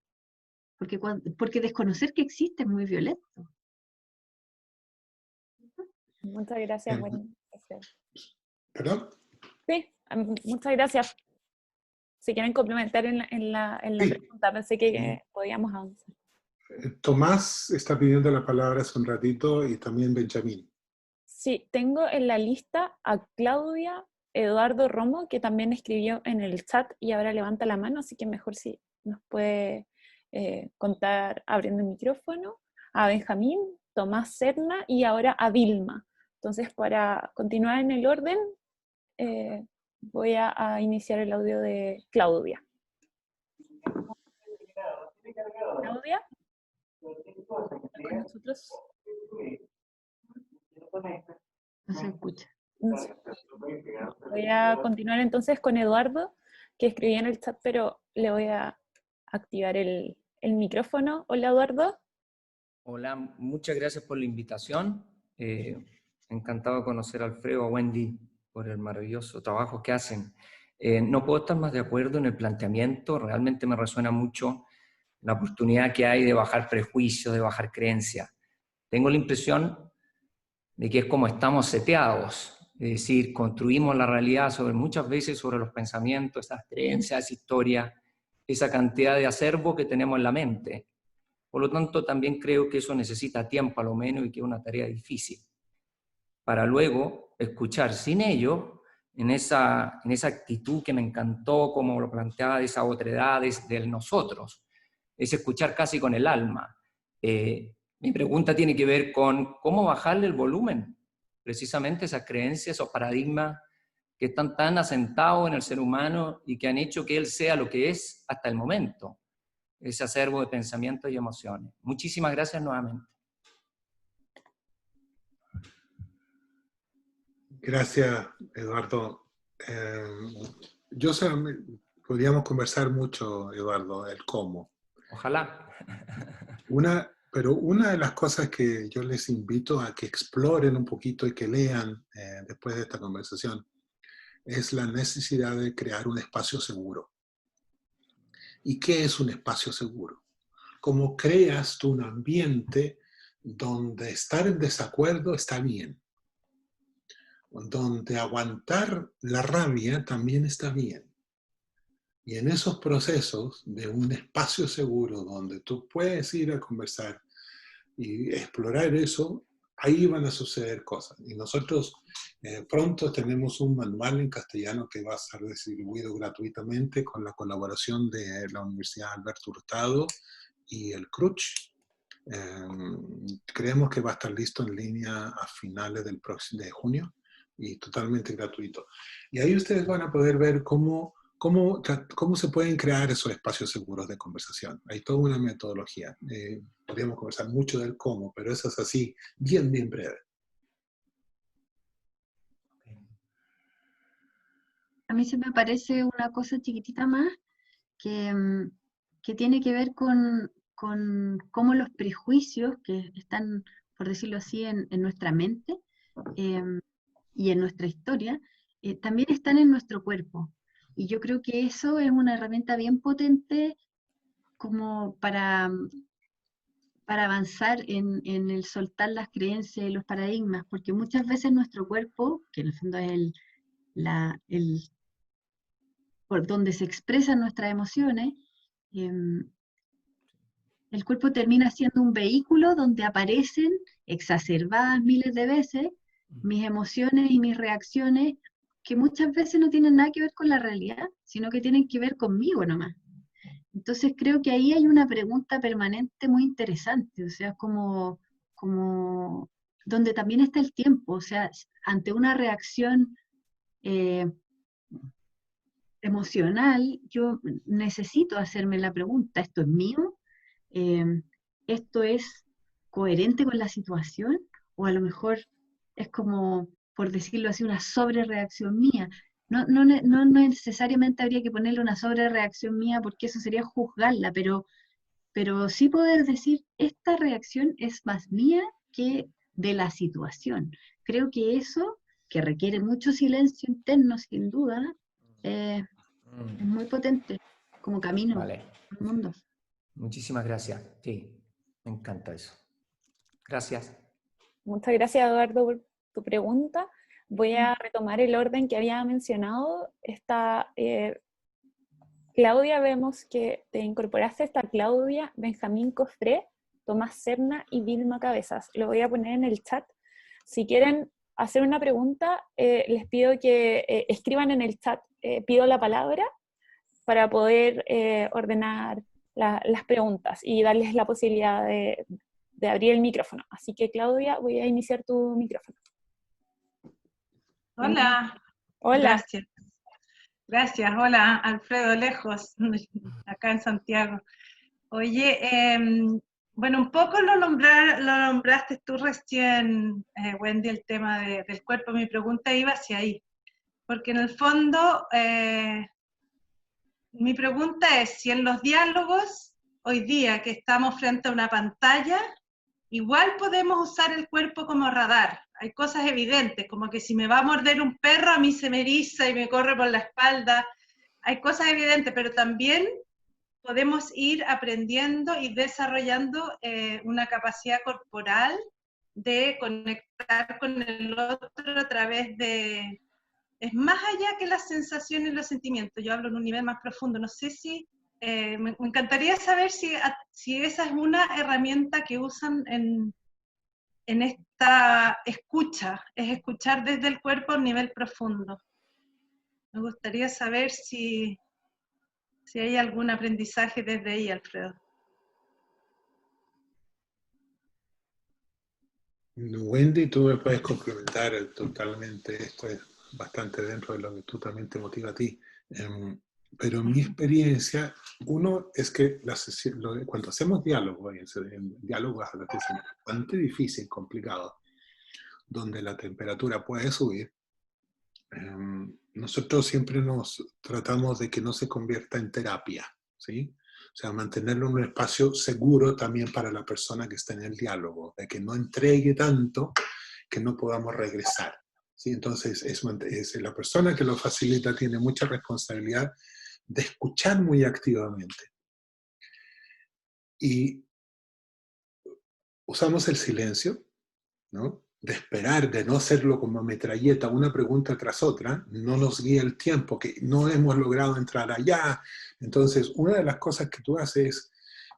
S4: porque desconocer que existe es muy violento.
S1: Muchas gracias, Wendy.
S3: ¿Perdón?
S1: Sí, muchas gracias. Si quieren complementar en la
S3: Sí.
S1: pregunta, pensé que podíamos avanzar.
S3: Tomás está pidiendo la palabra hace un ratito y también Benjamín.
S1: Sí, tengo en la lista a Claudia Eduardo Romo, que también escribió en el chat y ahora levanta la mano, así que mejor si nos puede contar abriendo el micrófono, a Benjamín, Tomás Serna y ahora a Vilma. Entonces, para continuar en el orden, voy a iniciar el audio de Claudia. ¿Claudia? ¿Con nosotros?
S4: No se escucha.
S1: Voy a continuar entonces con Eduardo, que escribía en el chat, pero le voy a activar el micrófono. Hola, Eduardo.
S6: Hola, muchas gracias por la invitación. Encantado de conocer a Alfredo, a Wendy, por el maravilloso trabajo que hacen. No puedo estar más de acuerdo en el planteamiento, realmente me resuena mucho la oportunidad que hay de bajar prejuicios, de bajar creencias. Tengo la impresión de que es como estamos seteados, es decir, construimos la realidad muchas veces sobre los pensamientos, esas creencias, esa historia, esa cantidad de acervo que tenemos en la mente. Por lo tanto, también creo que eso necesita tiempo a lo menos y que es una tarea difícil, para luego escuchar sin ello, en esa actitud que me encantó, como lo planteaba, de esa otredad, del nosotros, es escuchar casi con el alma. Mi pregunta tiene que ver con cómo bajarle el volumen, precisamente esas creencias, esos paradigmas que están tan asentados en el ser humano y que han hecho que él sea lo que es hasta el momento, ese acervo de pensamientos y emociones. Muchísimas gracias nuevamente.
S3: Gracias, Eduardo. Podríamos conversar mucho, Eduardo, el cómo.
S6: Ojalá.
S3: Pero una de las cosas que yo les invito a que exploren un poquito y que lean después de esta conversación es la necesidad de crear un espacio seguro. ¿Y qué es un espacio seguro? ¿Cómo creas tú un ambiente donde estar en desacuerdo está bien? Donde aguantar la rabia también está bien. Y en esos procesos de un espacio seguro donde tú puedes ir a conversar y explorar eso, ahí van a suceder cosas. Y nosotros pronto tenemos un manual en castellano que va a ser distribuido gratuitamente con la colaboración de la Universidad Alberto Hurtado y el CRUCH. Creemos que va a estar listo en línea a finales de junio y totalmente gratuito. Y ahí ustedes van a poder ver cómo se pueden crear esos espacios seguros de conversación. Hay toda una metodología. Podríamos conversar mucho del cómo, pero eso es así, bien breve.
S4: A mí se me parece una cosa chiquitita más que tiene que ver con cómo los prejuicios que están, por decirlo así, en nuestra mente y en nuestra historia, también están en nuestro cuerpo. Y yo creo que eso es una herramienta bien potente como para avanzar en el soltar las creencias y los paradigmas, porque muchas veces nuestro cuerpo, que en el fondo es por donde se expresan nuestras emociones, el cuerpo termina siendo un vehículo donde aparecen exacerbadas miles de veces mis emociones y mis reacciones que muchas veces no tienen nada que ver con la realidad, sino que tienen que ver conmigo nomás. Entonces creo que ahí hay una pregunta permanente muy interesante, o sea, como donde también está el tiempo, o sea, ante una reacción emocional, yo necesito hacerme la pregunta, ¿esto es mío? ¿Esto es coherente con la situación? O a lo mejor es como, por decirlo así, una sobrereacción mía. No necesariamente habría que ponerle una sobrereacción mía porque eso sería juzgarla, pero sí poder decir, esta reacción es más mía que de la situación. Creo que eso, que requiere mucho silencio interno, sin duda, es muy potente como camino
S6: Vale.
S4: al mundo.
S6: Muchísimas gracias. Sí, me encanta eso. Gracias.
S1: Muchas gracias, Eduardo, por tu pregunta. Voy a retomar el orden que había mencionado. Claudia, vemos que te incorporaste. Está Claudia, Benjamín Cofré, Tomás Serna y Vilma Cabezas. Lo voy a poner en el chat. Si quieren hacer una pregunta, les pido que escriban en el chat. Pido la palabra para poder ordenar las preguntas y darles la posibilidad de abrir el micrófono. Así que, Claudia, voy a iniciar tu micrófono.
S7: Hola.
S1: Hola.
S7: Gracias. Hola, Alfredo, lejos, acá en Santiago. Oye, bueno, un poco lo nombraste tú recién, Wendy, el tema del cuerpo. Mi pregunta iba hacia ahí, porque en el fondo, mi pregunta es si en los diálogos, hoy día que estamos frente a una pantalla, igual podemos usar el cuerpo como radar. Hay cosas evidentes, como que si me va a morder un perro, a mí se me eriza y me corre por la espalda. Hay cosas evidentes, pero también podemos ir aprendiendo y desarrollando una capacidad corporal de conectar con el otro a través de... Es más allá que las sensaciones y los sentimientos, yo hablo en un nivel más profundo, no sé si... me encantaría saber si esa es una herramienta que usan en esta escucha, es escuchar desde el cuerpo a un nivel profundo. Me gustaría saber si hay algún aprendizaje desde ahí, Alfredo.
S3: Wendy, tú me puedes complementar totalmente. Esto es bastante dentro de lo que tú también te motiva a ti. Pero mi experiencia, uno es que cuando hacemos diálogo, en diálogos a veces es bastante difícil, complicado, donde la temperatura puede subir. Nosotros siempre nos tratamos de que no se convierta en terapia, ¿sí? O sea, mantenerlo en un espacio seguro también para la persona que está en el diálogo, de que no entregue tanto que no podamos regresar, ¿sí? Entonces, la persona que lo facilita tiene mucha responsabilidad de escuchar muy activamente. Y usamos el silencio, ¿no? De esperar, de no hacerlo como metralleta, una pregunta tras otra, no nos guía el tiempo, que no hemos logrado entrar allá. Entonces, una de las cosas que tú haces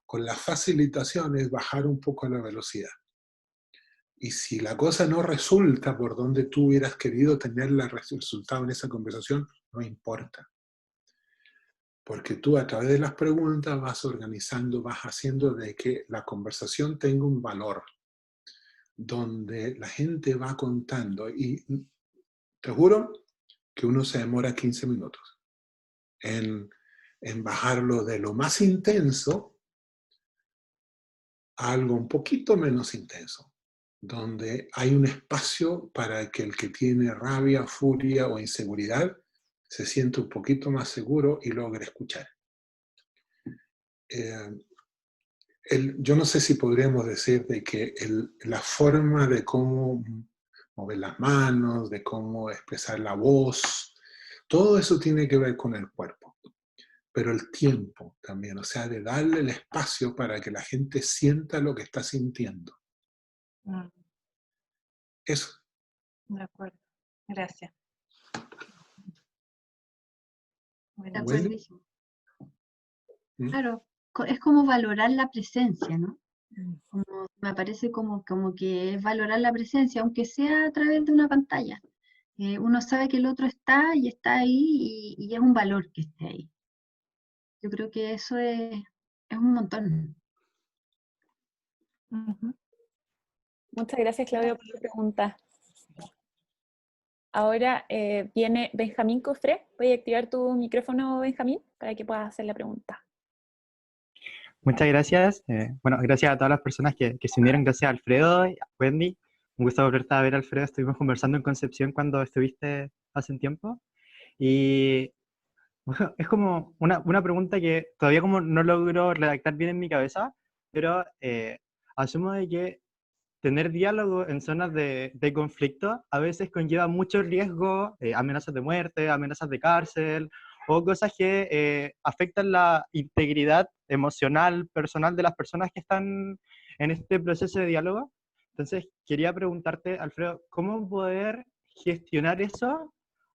S3: con la facilitación es bajar un poco la velocidad. Y si la cosa no resulta por donde tú hubieras querido tener el resultado en esa conversación, no importa. Porque tú a través de las preguntas vas organizando, vas haciendo de que la conversación tenga un valor, donde la gente va contando. Y te juro que uno se demora 15 minutos en bajarlo de lo más intenso a algo un poquito menos intenso, donde hay un espacio para que el que tiene rabia, furia o inseguridad se sienta un poquito más seguro y logre escuchar. Yo no sé si podríamos decir de que la forma de cómo mover las manos, de cómo expresar la voz, todo eso tiene que ver con el cuerpo. Pero el tiempo también, o sea, de darle el espacio para que la gente sienta lo que está sintiendo. Eso.
S7: De acuerdo. Gracias.
S4: De acuerdísimo. Claro, es como valorar la presencia, ¿no? Me parece como que es valorar la presencia, aunque sea a través de una pantalla. Uno sabe que el otro está ahí y es un valor que esté ahí. Yo creo que eso es un montón.
S1: Muchas gracias, Claudio, por la pregunta. Ahora viene Benjamín Cofré. Voy a activar tu micrófono, Benjamín, para que puedas hacer la pregunta.
S8: Muchas gracias. Bueno, gracias a todas las personas que se unieron. Gracias a Alfredo y a Wendy. Un gusto volverte a ver, Alfredo. Estuvimos conversando en Concepción cuando estuviste hace un tiempo. Y bueno, es como una pregunta que todavía como no logro redactar bien en mi cabeza, pero asumo de que tener diálogo en zonas de conflicto a veces conlleva mucho riesgo, amenazas de muerte, amenazas de cárcel, o cosas que afectan la integridad emocional, personal de las personas que están en este proceso de diálogo. Entonces, quería preguntarte, Alfredo, ¿cómo poder gestionar eso,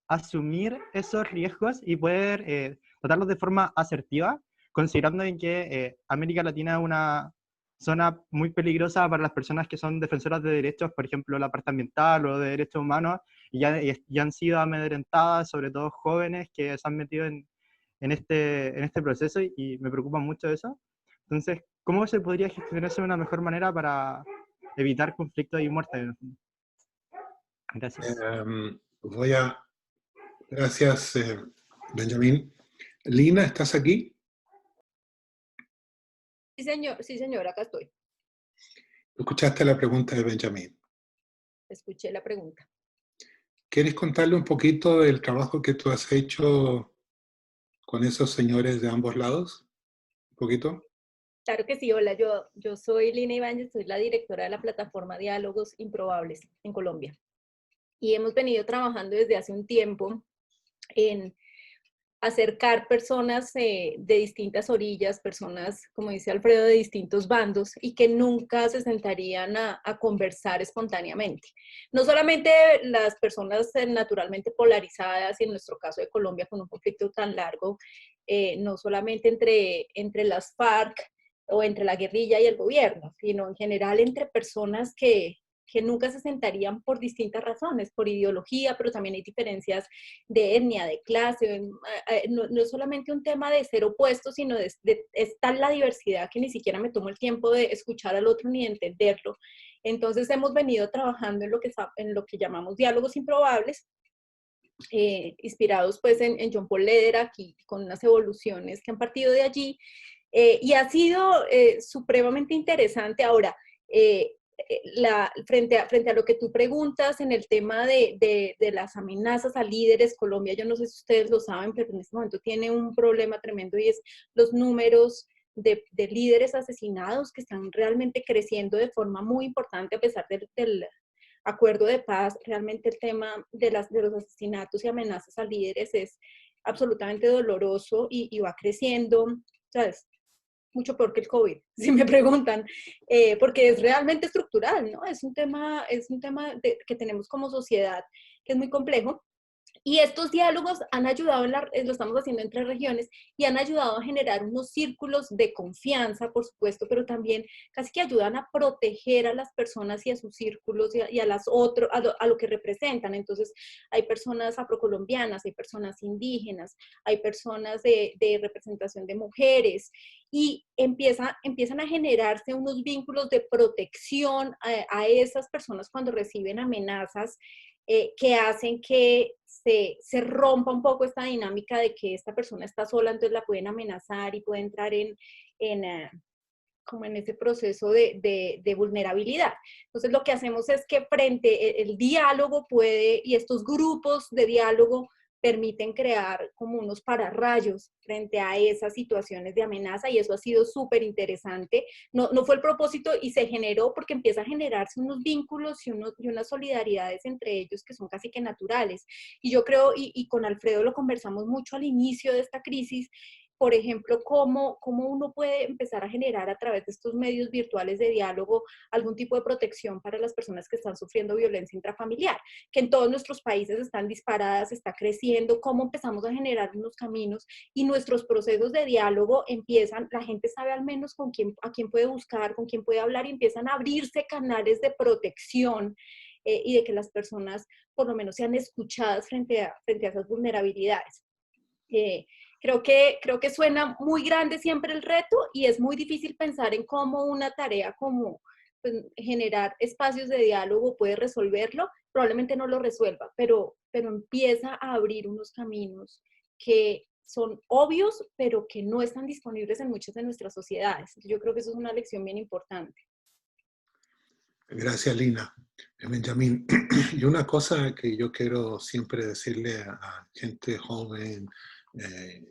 S8: asumir esos riesgos y poder tratarlos de forma asertiva, considerando en que América Latina es una zona muy peligrosa para las personas que son defensoras de derechos, por ejemplo, la parte ambiental o de derechos humanos, y han sido amedrentadas, sobre todo jóvenes que se han metido en este proceso y me preocupa mucho eso. Entonces, ¿cómo se podría gestionar eso de una mejor manera para evitar conflictos y muertes? Gracias.
S3: Gracias, Benjamín. Lina, ¿estás aquí?
S2: Sí, señor, acá estoy.
S3: ¿Escuchaste la pregunta de Benjamín?
S2: Escuché la pregunta.
S3: ¿Quieres contarle un poquito del trabajo que tú has hecho con esos señores de ambos lados? ¿Un poquito?
S2: Claro que sí, hola, yo soy Lina Ibáñez, soy la directora de la plataforma Diálogos Improbables en Colombia. Y hemos venido trabajando desde hace un tiempo en acercar personas de distintas orillas, personas, como dice Alfredo, de distintos bandos, y que nunca se sentarían a conversar espontáneamente. No solamente las personas naturalmente polarizadas, y en nuestro caso de Colombia con un conflicto tan largo, no solamente entre las FARC o entre la guerrilla y el gobierno, sino en general entre personas que nunca se sentarían por distintas razones, por ideología, pero también hay diferencias de etnia, de clase. No es solamente un tema de ser opuestos, sino es tal la diversidad que ni siquiera me tomo el tiempo de escuchar al otro ni de entenderlo. Entonces hemos venido trabajando en lo que llamamos diálogos improbables, inspirados pues en John Paul Lederach y con unas evoluciones que han partido de allí, y ha sido supremamente interesante. Ahora, frente a lo que tú preguntas en el tema de las amenazas a líderes, Colombia, yo no sé si ustedes lo saben, pero en este momento tiene un problema tremendo, y es los números de líderes asesinados, que están realmente creciendo de forma muy importante a pesar del acuerdo de paz. Realmente el tema de los asesinatos y amenazas a líderes es absolutamente doloroso y va creciendo, ¿sabes? Mucho peor que el COVID, si me preguntan, porque es realmente estructural, ¿no? Es un tema que tenemos como sociedad que es muy complejo. Y estos diálogos han ayudado, lo estamos haciendo entre regiones, y han ayudado a generar unos círculos de confianza, por supuesto, pero también casi que ayudan a proteger a las personas y a sus círculos y a lo que representan. Entonces, hay personas afrocolombianas, hay personas indígenas, hay personas de representación de mujeres, y empiezan a generarse unos vínculos de protección a esas personas cuando reciben amenazas, que hacen que se rompa un poco esta dinámica de que esta persona está sola, entonces la pueden amenazar y puede entrar como en ese proceso de vulnerabilidad. Entonces lo que hacemos es que frente el diálogo y estos grupos de diálogo permiten crear como unos pararrayos frente a esas situaciones de amenaza, y eso ha sido súper interesante. No fue el propósito, y se generó porque empieza a generarse unos vínculos y unas solidaridades entre ellos que son casi que naturales. Y yo creo, y con Alfredo lo conversamos mucho al inicio de esta crisis, por ejemplo, cómo uno puede empezar a generar a través de estos medios virtuales de diálogo algún tipo de protección para las personas que están sufriendo violencia intrafamiliar, que en todos nuestros países están disparadas, está creciendo. Cómo empezamos a generar unos caminos, y nuestros procesos de diálogo empiezan, la gente sabe al menos a quién puede buscar, con quién puede hablar, y empiezan a abrirse canales de protección, y de que las personas por lo menos sean escuchadas frente a esas vulnerabilidades. Creo que suena muy grande siempre el reto, y es muy difícil pensar en cómo una tarea como pues, generar espacios de diálogo puede resolverlo. Probablemente no lo resuelva, pero empieza a abrir unos caminos que son obvios, pero que no están disponibles en muchas de nuestras sociedades. Yo creo que eso es una lección bien importante.
S3: Gracias, Lina. Benjamín, y una cosa que yo quiero siempre decirle a gente joven,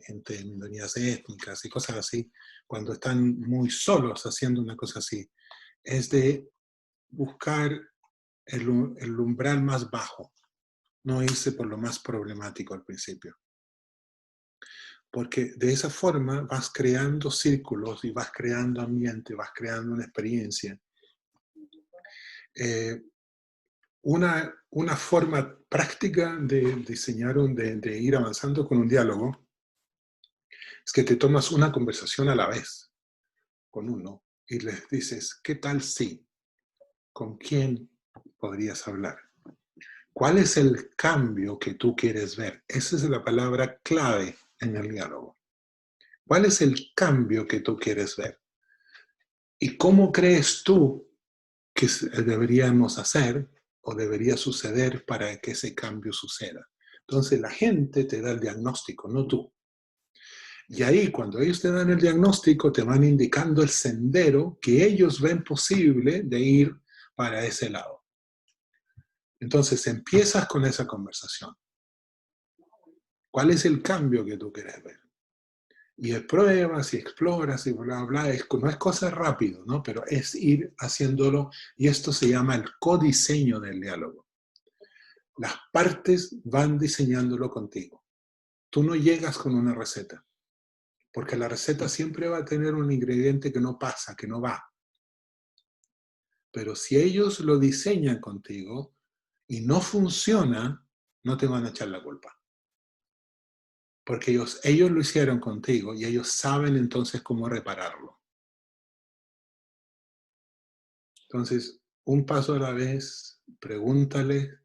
S3: gente de minorías étnicas y cosas así, cuando están muy solos haciendo una cosa así, es de buscar el umbral más bajo, no irse por lo más problemático al principio. Porque de esa forma vas creando círculos y vas creando ambiente, vas creando una experiencia. Una forma práctica de diseñar, de ir avanzando con un diálogo, es que te tomas una conversación a la vez con uno y les dices, ¿qué tal si? ¿Con quién podrías hablar? ¿Cuál es el cambio que tú quieres ver? Esa es la palabra clave en el diálogo. ¿Cuál es el cambio que tú quieres ver? ¿Y cómo crees tú que deberíamos hacer o debería suceder para que ese cambio suceda? Entonces la gente te da el diagnóstico, no tú. Y ahí, cuando ellos te dan el diagnóstico, te van indicando el sendero que ellos ven posible de ir para ese lado. Entonces empiezas con esa conversación. ¿Cuál es el cambio que tú quieres ver? Y pruebas y exploras y bla, bla. No es cosa rápido, ¿no? Pero es ir haciéndolo, y esto se llama el codiseño del diálogo. Las partes van diseñándolo contigo. tú no llegas con una receta, porque la receta siempre va a tener un ingrediente que no pasa, que no va. Pero si ellos lo diseñan contigo y no funciona, no te van a echar la culpa. Porque ellos lo hicieron contigo y ellos saben entonces cómo repararlo. Entonces, un paso a la vez, pregúntale.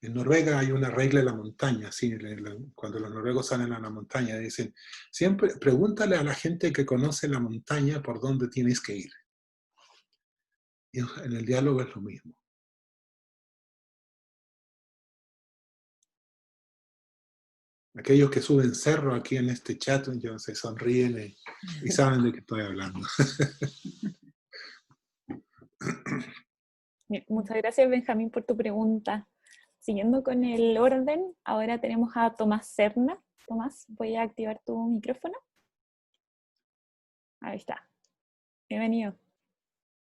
S3: En Noruega hay una regla de la montaña, ¿sí? Cuando los noruegos salen a la montaña, dicen, siempre pregúntale a la gente que conoce la montaña por dónde tienes que ir. Y en el diálogo es lo mismo. Aquellos que suben cerro aquí en este chat, se sonríen y saben de qué estoy hablando.
S1: Muchas gracias, Benjamín, por tu pregunta. Siguiendo con el orden, ahora tenemos a Tomás Serna. Tomás, voy a activar tu micrófono. Ahí está. Bienvenido.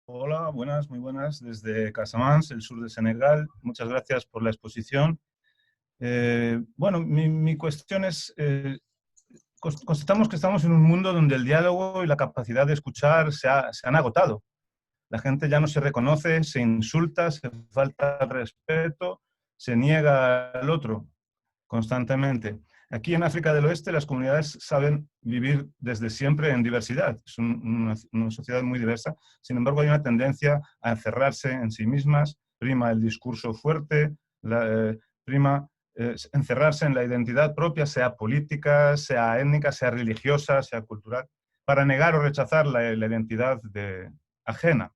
S9: Hola, buenas, muy buenas, desde Casamance, el sur de Senegal. Muchas gracias por la exposición. Bueno, mi cuestión es, constatamos que estamos en un mundo donde el diálogo y la capacidad de escuchar se han agotado. La gente ya no se reconoce, se insulta, se falta respeto, se niega al otro constantemente. Aquí en África del Oeste las comunidades saben vivir desde siempre en diversidad. Es una sociedad muy diversa. Sin embargo, hay una tendencia a encerrarse en sí mismas. Prima el discurso fuerte, prima encerrarse en la identidad propia, sea política, sea étnica, sea religiosa, sea cultural, para negar o rechazar la identidad ajena.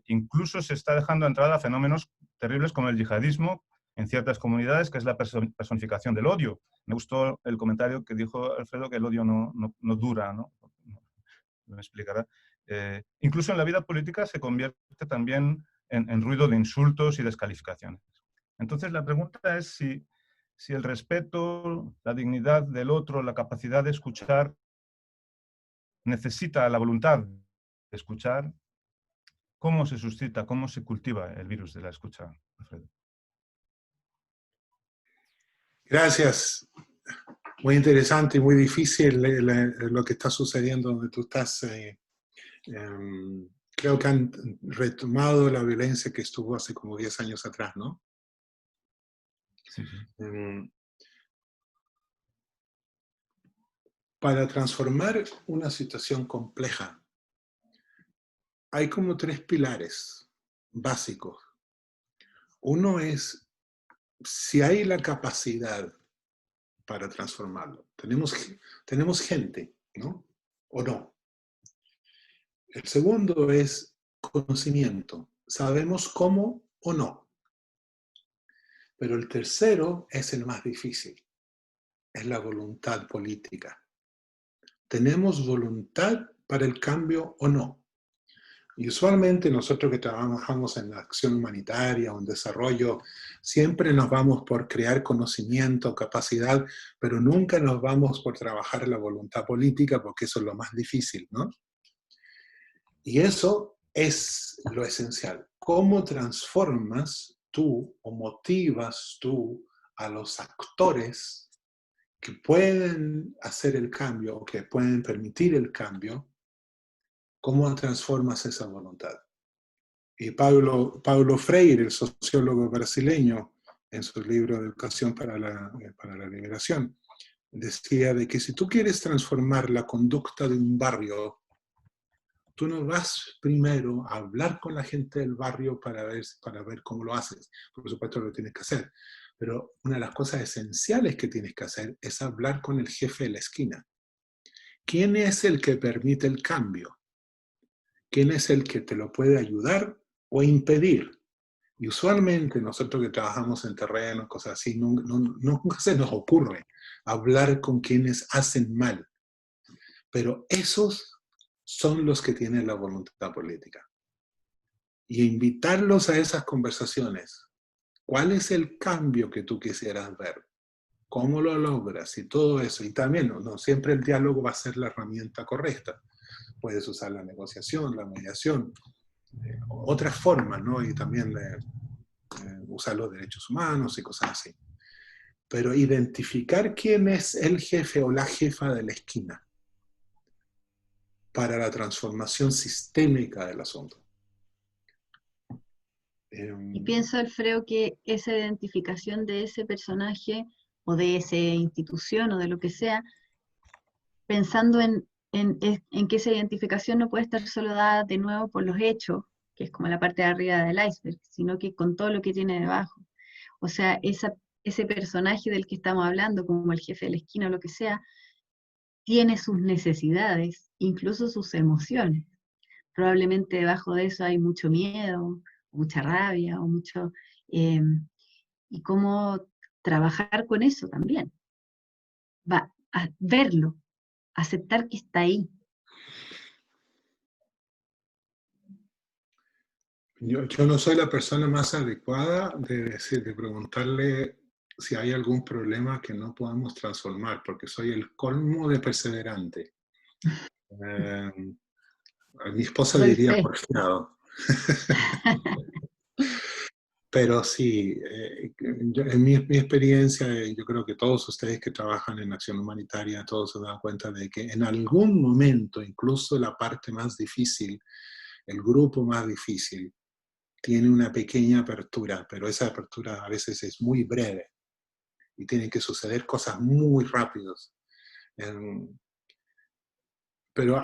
S9: Incluso se está dejando entrada a fenómenos terribles como el yihadismo en ciertas comunidades, que es la personificación del odio. Me gustó el comentario que dijo Alfredo, que el odio no dura, ¿no? Me explicará. Incluso en la vida política se convierte también en ruido de insultos y descalificaciones. Entonces la pregunta es si el respeto, la dignidad del otro, la capacidad de escuchar, necesita la voluntad de escuchar. ¿Cómo se suscita, cómo se cultiva el virus de la escucha, Alfredo?
S3: Gracias. Muy interesante y muy difícil lo que está sucediendo donde tú estás. Creo que han retomado la violencia que estuvo hace como 10 años atrás, ¿no?
S9: Sí.
S3: Para transformar una situación compleja, hay como 3 pilares básicos. Uno es si hay la capacidad para transformarlo. Tenemos gente, ¿no? ¿O no? El segundo es conocimiento. ¿Sabemos cómo o no? Pero el tercero es el más difícil. Es la voluntad política. ¿Tenemos voluntad para el cambio o no? Y usualmente nosotros que trabajamos en la acción humanitaria o en desarrollo, siempre nos vamos por crear conocimiento, capacidad, pero nunca nos vamos por trabajar la voluntad política, porque eso es lo más difícil, ¿no? Y eso es lo esencial. ¿Cómo transformas tú o motivas tú a los actores que pueden hacer el cambio o que pueden permitir el cambio? ¿Cómo transformas esa voluntad? Y Paulo Freire, el sociólogo brasileño, en su libro de Educación para la Liberación, decía de que si tú quieres transformar la conducta de un barrio, tú no vas primero a hablar con la gente del barrio para ver cómo lo haces. Por supuesto lo tienes que hacer. Pero una de las cosas esenciales que tienes que hacer es hablar con el jefe de la esquina. ¿Quién es el que permite el cambio? ¿Quién es el que te lo puede ayudar o impedir? Y usualmente nosotros que trabajamos en terrenos, cosas así, nunca se nos ocurre hablar con quienes hacen mal. Pero esos son los que tienen la voluntad política. Y invitarlos a esas conversaciones. ¿Cuál es el cambio que tú quisieras ver? ¿Cómo lo logras? Y todo eso. Y también, no siempre el diálogo va a ser la herramienta correcta. Puedes usar la negociación, la mediación, otras formas, ¿no? Y también usar los derechos humanos y cosas así. pero identificar quién es el jefe o la jefa de la esquina para la transformación sistémica del asunto.
S4: Y pienso, Alfredo, que esa identificación de ese personaje o de esa institución o de lo que sea, pensando en que esa identificación no puede estar solo dada de nuevo por los hechos, que es como la parte de arriba del iceberg, sino que con todo lo que tiene debajo. O sea, ese personaje del que estamos hablando, como el jefe de la esquina o lo que sea, tiene sus necesidades, incluso sus emociones. Probablemente debajo de eso hay mucho miedo, mucha rabia, o mucho... y cómo trabajar con eso también. Va a verlo, aceptar que está ahí.
S3: Yo no soy la persona más adecuada de preguntarle si hay algún problema que no podamos transformar, porque soy el colmo de perseverante. Mi esposa diría porfiado. Pero sí, en mi experiencia, yo creo que todos ustedes que trabajan en acción humanitaria, todos se dan cuenta de que en algún momento, incluso la parte más difícil, el grupo más difícil, tiene una pequeña apertura, pero esa apertura a veces es muy breve y tienen que suceder cosas muy rápidas. Pero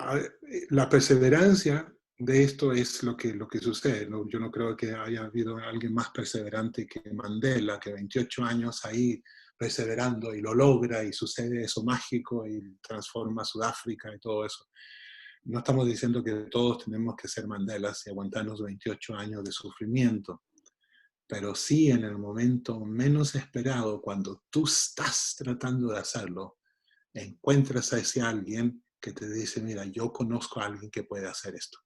S3: la perseverancia de esto es lo que sucede. ¿No? Yo no creo que haya habido alguien más perseverante que Mandela, que 28 años ahí perseverando y lo logra y sucede eso mágico y transforma Sudáfrica y todo eso. No estamos diciendo que todos tenemos que ser Mandelas y aguantarnos 28 años de sufrimiento, pero sí en el momento menos esperado, cuando tú estás tratando de hacerlo, encuentras a ese alguien que te dice, mira, yo conozco a alguien que puede hacer esto.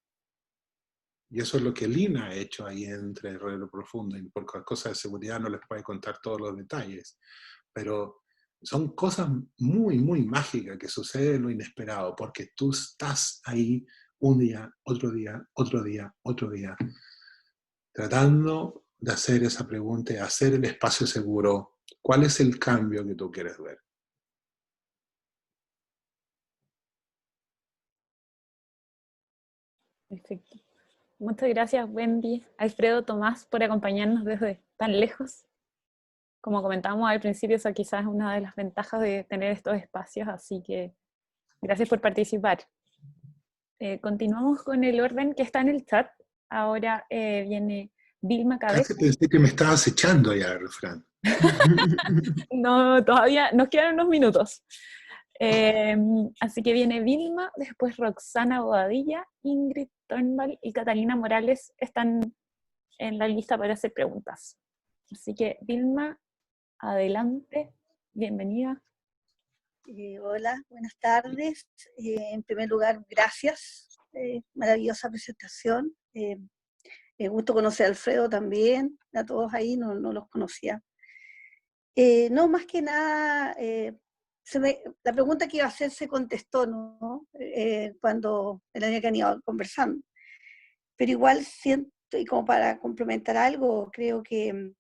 S3: Y eso es lo que Lina ha hecho ahí entre Herrero Profundo, y por cosas de seguridad no les puede contar todos los detalles, pero son cosas muy, muy mágicas que suceden en lo inesperado, porque tú estás ahí un día, otro día, otro día, otro día, tratando de hacer esa pregunta y hacer el espacio seguro. ¿Cuál es el cambio que tú quieres ver?
S1: Perfecto. Muchas gracias, Wendy, Alfredo, Tomás, por acompañarnos desde tan lejos. Como comentábamos al principio, eso quizás es una de las ventajas de tener estos espacios, así que gracias por participar. Continuamos con el orden que está en el chat. Ahora viene Vilma Cabeza.
S3: Casi pensé que me estabas echando ya, Refrán.
S1: No, todavía nos quedan unos minutos. Así que viene Vilma, después Roxana Bobadilla, Ingrid Turnbull y Catalina Morales están en la lista para hacer preguntas. Así que Vilma, adelante, bienvenida.
S10: Hola, buenas tardes. En primer lugar, gracias. Maravillosa presentación. Me gusto conocer a Alfredo también, a todos ahí, no los conocía. No, más que nada, la pregunta que iba a hacer se contestó, ¿no? Cuando el año que han ido conversando. Pero igual siento, y como para complementar algo, creo que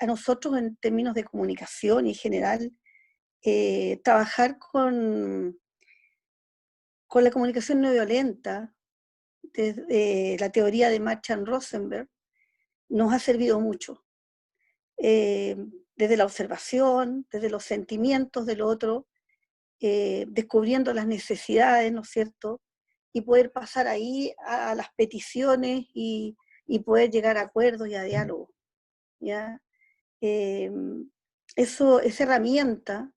S10: a nosotros en términos de comunicación y en general, trabajar con la comunicación no violenta, desde la teoría de Marshall Rosenberg, nos ha servido mucho. Desde la observación, desde los sentimientos del otro, descubriendo las necesidades, ¿no es cierto? Y poder pasar ahí a las peticiones y poder llegar a acuerdos y a diálogos, ¿ya? Esa herramienta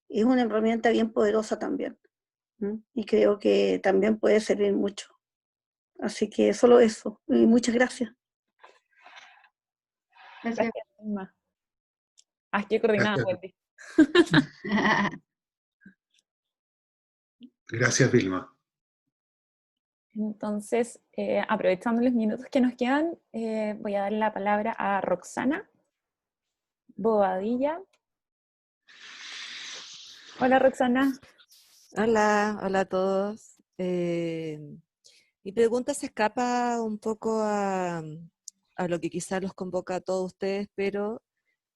S10: es una herramienta bien poderosa también. Y creo que también puede servir mucho. Así que solo eso. Y muchas gracias.
S1: Gracias, Vilma. Qué coordinada, Wendy.
S3: Gracias, Vilma.
S1: Entonces, aprovechando los minutos que nos quedan, voy a dar la palabra a Roxana Bobadilla. Hola, Roxana.
S11: Hola a todos. Mi pregunta se escapa un poco a lo que quizás los convoca a todos ustedes, pero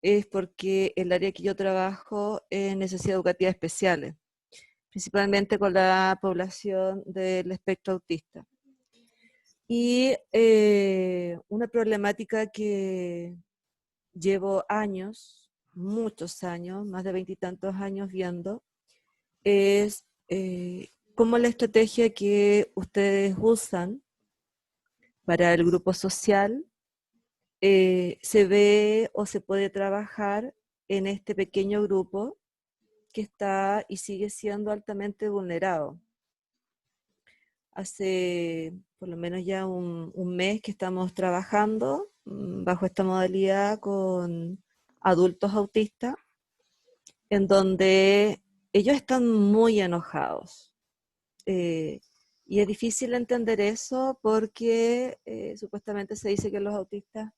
S11: es porque el área que yo trabajo es necesidades educativas especiales, principalmente con la población del espectro autista. Y una problemática que llevo años, muchos años, más de 20 y tantos años viendo, es cómo la estrategia que ustedes usan para el grupo social se ve o se puede trabajar en este pequeño grupo que está y sigue siendo altamente vulnerado. Hace por lo menos ya un mes que estamos trabajando bajo esta modalidad con adultos autistas, en donde ellos están muy enojados. Y es difícil entender eso porque supuestamente se dice que los autistas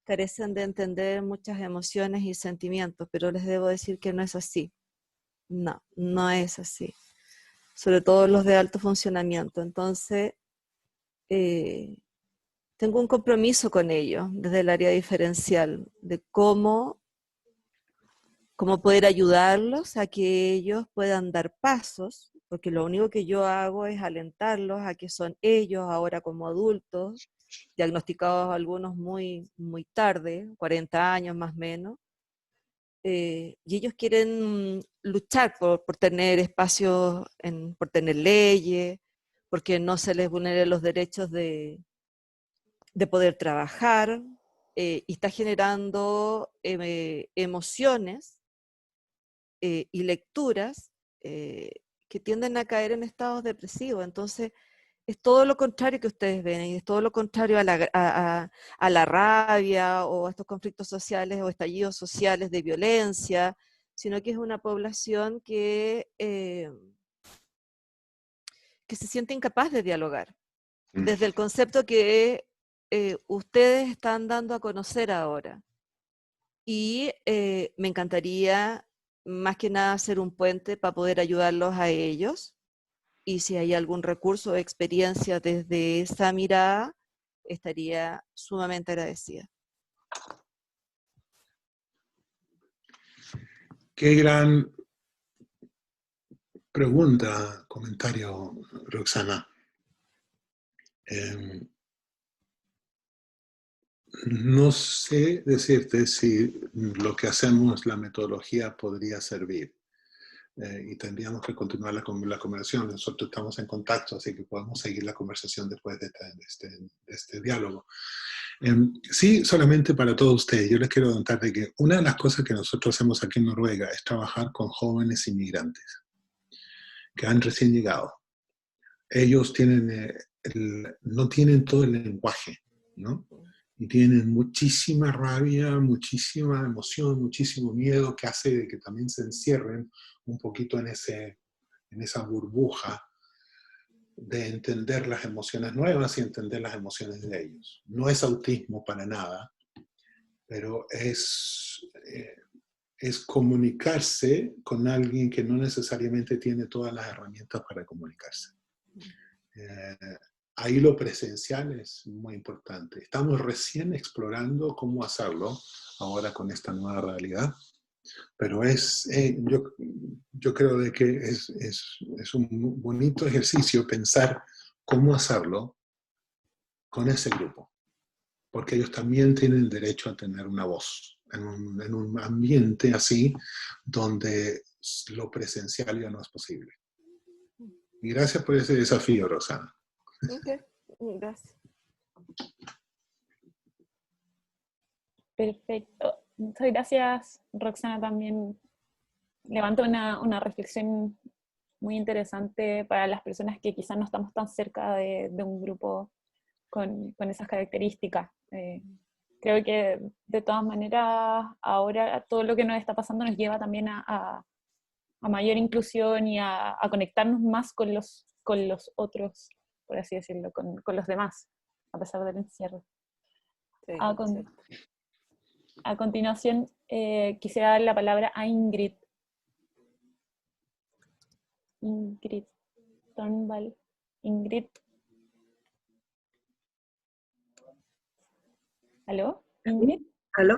S11: carecen de entender muchas emociones y sentimientos, pero les debo decir que no es así. No, no es así. Sobre todo los de alto funcionamiento. Entonces, tengo un compromiso con ellos desde el área diferencial, de cómo poder ayudarlos a que ellos puedan dar pasos, porque lo único que yo hago es alentarlos a que son ellos ahora como adultos, diagnosticados algunos muy, muy tarde, 40 años más o menos, y ellos quieren luchar por tener espacios, por tener leyes, porque no se les vulneren los derechos de poder trabajar, y está generando emociones y lecturas que tienden a caer en estados depresivos. Entonces, es todo lo contrario que ustedes ven, y es todo lo contrario a la rabia o a estos conflictos sociales o estallidos sociales de violencia, sino que es una población que se siente incapaz de dialogar, desde el concepto que ustedes están dando a conocer ahora. Y me encantaría, más que nada, hacer un puente para poder ayudarlos a ellos. Y si hay algún recurso o experiencia desde esa mirada, estaría sumamente agradecida.
S3: Qué gran pregunta, comentario, Roxana. No sé decirte si lo que hacemos, la metodología, podría servir. Y tendríamos que continuar la conversación. Nosotros estamos en contacto, así que podemos seguir la conversación después de este diálogo. Sí, solamente para todos ustedes, yo les quiero contar de que una de las cosas que nosotros hacemos aquí en Noruega es trabajar con jóvenes inmigrantes que han recién llegado. Ellos tienen, no tienen todo el lenguaje, ¿no? Y tienen muchísima rabia, muchísima emoción, muchísimo miedo, que hace de que también se encierren un poquito en esa burbuja de entender las emociones nuevas y entender las emociones de ellos. No es autismo para nada, pero es comunicarse con alguien que no necesariamente tiene todas las herramientas para comunicarse. Ahí lo presencial es muy importante. Estamos recién explorando cómo hacerlo ahora con esta nueva realidad, pero yo creo de que es un bonito ejercicio pensar cómo hacerlo con ese grupo, porque ellos también tienen derecho a tener una voz en un ambiente así donde lo presencial ya no es posible. Y gracias por ese desafío, Rosana.
S11: Okay. Gracias.
S1: Perfecto. Muchas gracias, Roxana. También levanta una reflexión muy interesante para las personas que quizás no estamos tan cerca de un grupo con esas características. Creo que de todas maneras ahora todo lo que nos está pasando nos lleva también a mayor inclusión y a conectarnos más con los otros, por así decirlo, con los demás, a pesar del encierro.
S11: Sí,
S1: A continuación, quisiera dar la palabra a Ingrid. Ingrid Thornvall. Ingrid. ¿Aló? Ingrid.
S12: ¿Aló?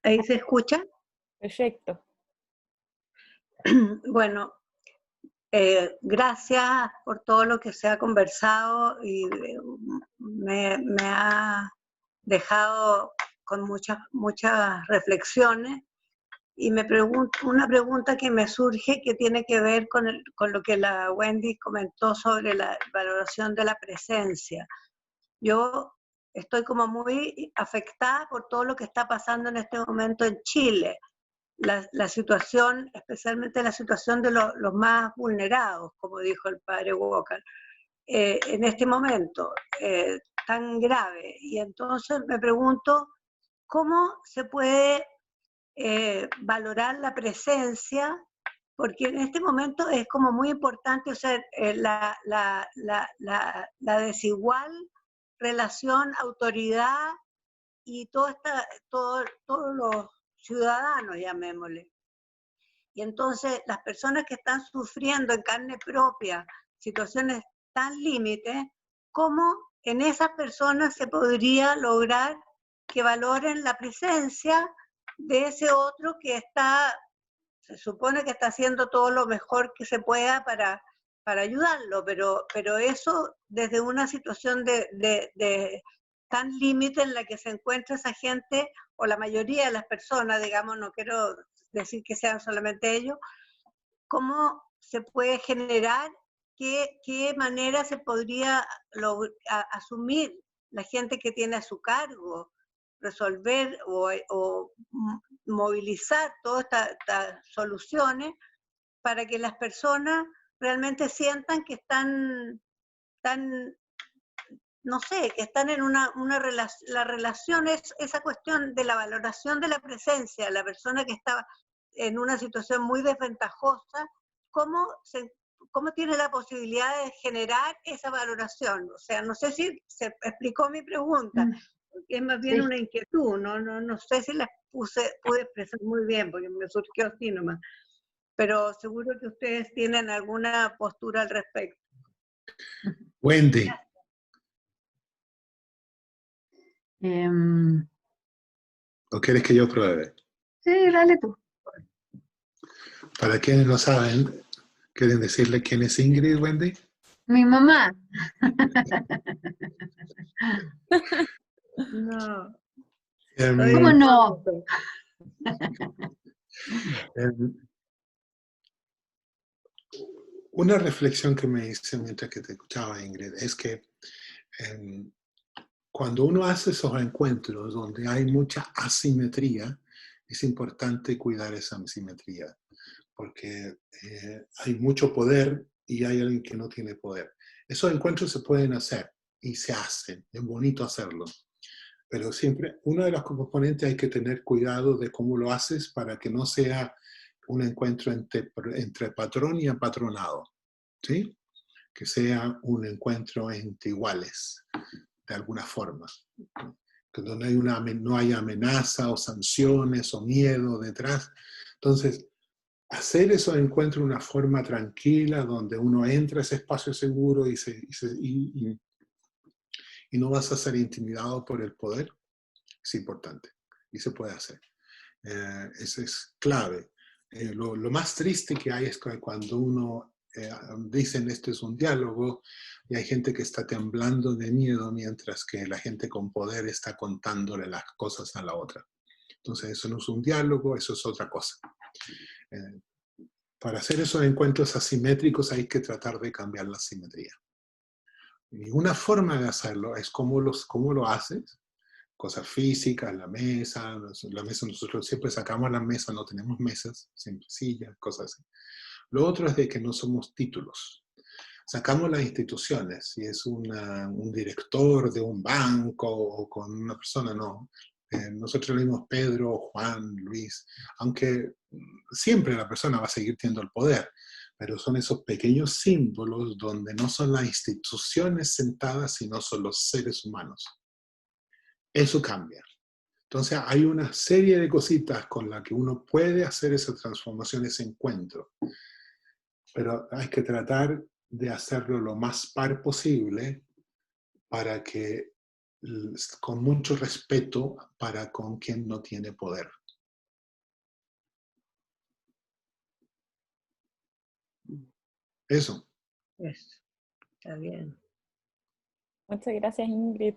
S10: ¿Ahí se escucha?
S1: Perfecto.
S10: Bueno, gracias por todo lo que se ha conversado y me ha dejado con muchas reflexiones. Y me pregunto, una pregunta que me surge que tiene que ver con lo que la Wendy comentó sobre la valoración de la presencia. Yo estoy como muy afectada por todo lo que está pasando en este momento en Chile. La situación, especialmente la situación de los más vulnerados, como dijo el padre Walker, en este momento tan grave. Y entonces me pregunto, ¿cómo se puede valorar la presencia? Porque en este momento es como muy importante, o sea, la desigual relación autoridad y todos los ciudadanos, llamémosle. Y entonces las personas que están sufriendo en carne propia situaciones tan límites, ¿cómo en esas personas se podría lograr que valoren la presencia de ese otro que se supone que está haciendo todo lo mejor que se pueda para ayudarlo, pero eso desde una situación de tan límite en la que se encuentra esa gente, o la mayoría de las personas, digamos, no quiero decir que sean solamente ellos, ¿cómo se puede generar, qué manera se podría asumir la gente que tiene a su cargo, resolver o movilizar todas estas soluciones para que las personas realmente sientan que están no sé, que están en una relación, la relación es esa cuestión de la valoración de la presencia, la persona que está en una situación muy desventajosa, ¿cómo tiene la posibilidad de generar esa valoración? O sea, no sé si se explicó mi pregunta, porque es más bien una inquietud, no sé si la pude expresar muy bien, porque me surgió así nomás, pero seguro que ustedes tienen alguna postura al respecto.
S3: Wendy. ¿O quieres que yo pruebe?
S4: Sí, dale tú.
S3: Para quienes no saben, ¿quieren decirle quién es Ingrid, Wendy?
S4: Mi mamá.
S10: No.
S4: ¿Cómo no?
S3: Una reflexión que me hice mientras que te escuchaba, Ingrid, es que cuando uno hace esos encuentros donde hay mucha asimetría, es importante cuidar esa asimetría, porque hay mucho poder y hay alguien que no tiene poder. Esos encuentros se pueden hacer y se hacen, es bonito hacerlo, pero siempre uno de los componentes hay que tener cuidado de cómo lo haces para que no sea un encuentro entre patrón y apatronado, ¿sí? Que sea un encuentro entre iguales, de alguna forma. Que no hay amenaza o sanciones o miedo detrás. Entonces, hacer esos encuentros de una forma tranquila, donde uno entra a ese espacio seguro y no vas a ser intimidado por el poder, es importante y se puede hacer. Eso es clave. Lo más triste que hay es cuando uno dicen esto es un diálogo y hay gente que está temblando de miedo mientras que la gente con poder está contándole las cosas a la otra. Entonces eso no es un diálogo, eso es otra cosa. Para hacer esos encuentros asimétricos hay que tratar de cambiar la simetría. Y una forma de hacerlo es cómo lo haces. Cosas físicas, la mesa nosotros siempre sacamos la mesa, no tenemos mesas, siempre sillas, cosas así. Lo otro es de que no somos títulos. Sacamos las instituciones, si es un director de un banco o con una persona, no. Nosotros le dimos Pedro, Juan, Luis, aunque siempre la persona va a seguir teniendo el poder, pero son esos pequeños símbolos donde no son las instituciones sentadas, sino son los seres humanos. Eso cambia. Entonces hay una serie de cositas con las que uno puede hacer esa transformación, ese encuentro. Pero hay que tratar de hacerlo lo más par posible para que, con mucho respeto para con quien no tiene poder. Eso.
S12: Eso, está bien.
S1: Muchas gracias, Ingrid.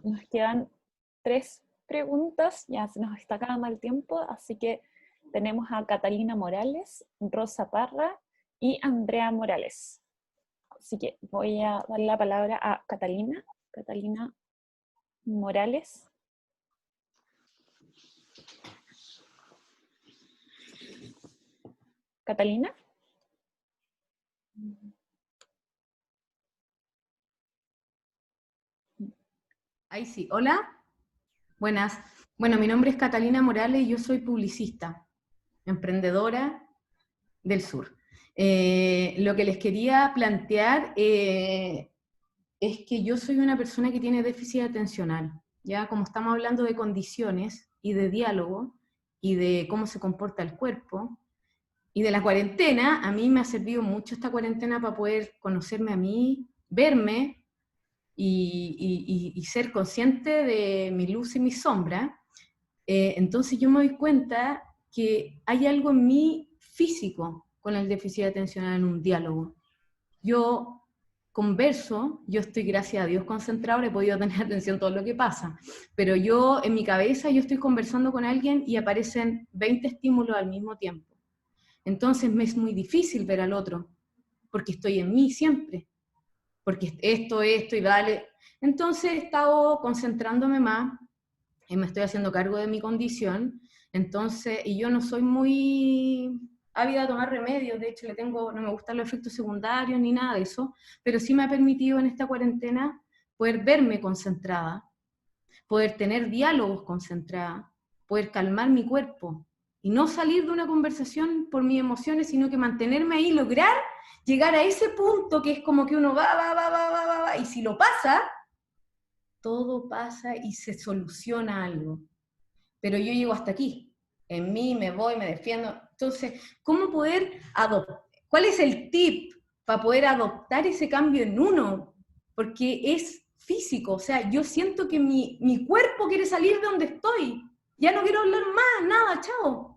S1: Nos quedan 3 preguntas, ya se nos está acabando el tiempo, así que tenemos a Catalina Morales, Rosa Parra y Andrea Morales. Así que voy a dar la palabra a Catalina. Catalina Morales. Catalina.
S13: Ahí sí, hola, buenas. Bueno, mi nombre es Catalina Morales y yo soy publicista, emprendedora del sur. Lo que les quería plantear es que yo soy una persona que tiene déficit atencional, ya como estamos hablando de condiciones y de diálogo y de cómo se comporta el cuerpo y de la cuarentena, a mí me ha servido mucho esta cuarentena para poder conocerme a mí, verme, y ser consciente de mi luz y mi sombra. Entonces yo me doy cuenta que hay algo en mí físico con el déficit atencional en un diálogo. Yo converso, yo estoy, gracias a Dios, concentrado, he podido tener atención a todo lo que pasa, pero yo en mi cabeza yo estoy conversando con alguien y aparecen 20 estímulos al mismo tiempo. Entonces me es muy difícil ver al otro, porque estoy en mí siempre. Porque esto y dale. Entonces he estado concentrándome más, y me estoy haciendo cargo de mi condición, entonces, y yo no soy muy ávida a tomar remedios, de hecho no me gustan los efectos secundarios ni nada de eso, pero sí me ha permitido en esta cuarentena poder verme concentrada, poder tener diálogos concentrada, poder calmar mi cuerpo, y no salir de una conversación por mis emociones, sino que mantenerme ahí, lograr llegar a ese punto que es como que uno va, y si lo pasa, todo pasa y se soluciona algo. Pero yo llego hasta aquí, en mí me voy, me defiendo. Entonces, ¿cómo poder adoptar? ¿Cuál es el tip para poder adoptar ese cambio en uno? Porque es físico, o sea, yo siento que mi cuerpo quiere salir de donde estoy. Ya no quiero hablar más, nada, chao.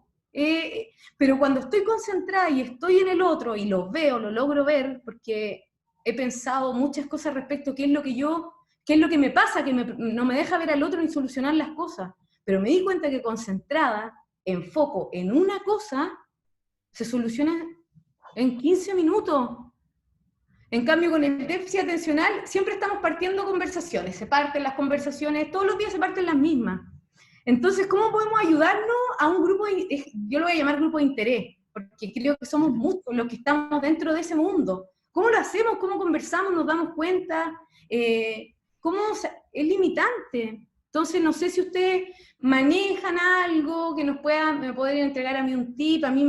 S13: Pero cuando estoy concentrada y estoy en el otro y lo veo, lo logro ver, porque he pensado muchas cosas respecto a qué es lo que me pasa, que no me deja ver al otro ni solucionar las cosas. Pero me di cuenta que concentrada, enfoco en una cosa, se soluciona en 15 minutos. En cambio, con el déficit atencional, siempre estamos partiendo conversaciones, se parten las conversaciones, todos los días se parten las mismas. Entonces, ¿cómo podemos ayudarnos a un grupo, yo lo voy a llamar grupo de interés, porque creo que somos muchos los que estamos dentro de ese mundo? ¿Cómo lo hacemos? ¿Cómo conversamos? ¿Nos damos cuenta? ¿Cómo es limitante? Entonces, no sé si ustedes manejan algo que me podrían entregar a mí un tip. A mí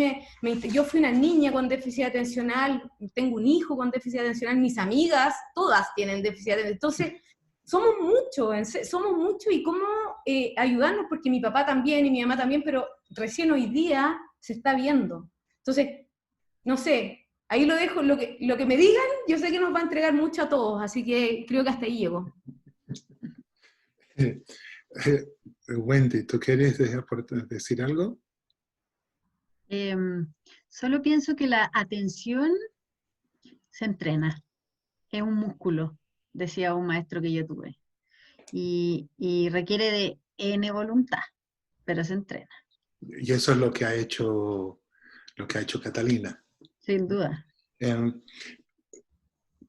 S13: yo fui una niña con déficit atencional, tengo un hijo con déficit atencional, mis amigas, todas tienen déficit atencional. Entonces, somos muchos y cómo ayudarnos, porque mi papá también y mi mamá también, pero recién hoy día se está viendo. Entonces, no sé, ahí lo dejo, lo que me digan, yo sé que nos va a entregar mucho a todos, así que creo que hasta ahí llego.
S3: Wendy, ¿tú quieres decir algo?
S4: Solo pienso que la atención se entrena, es un músculo, decía un maestro que yo tuve, y requiere de N voluntad, pero se entrena.
S3: Y eso es lo que ha hecho Catalina.
S4: Sin duda.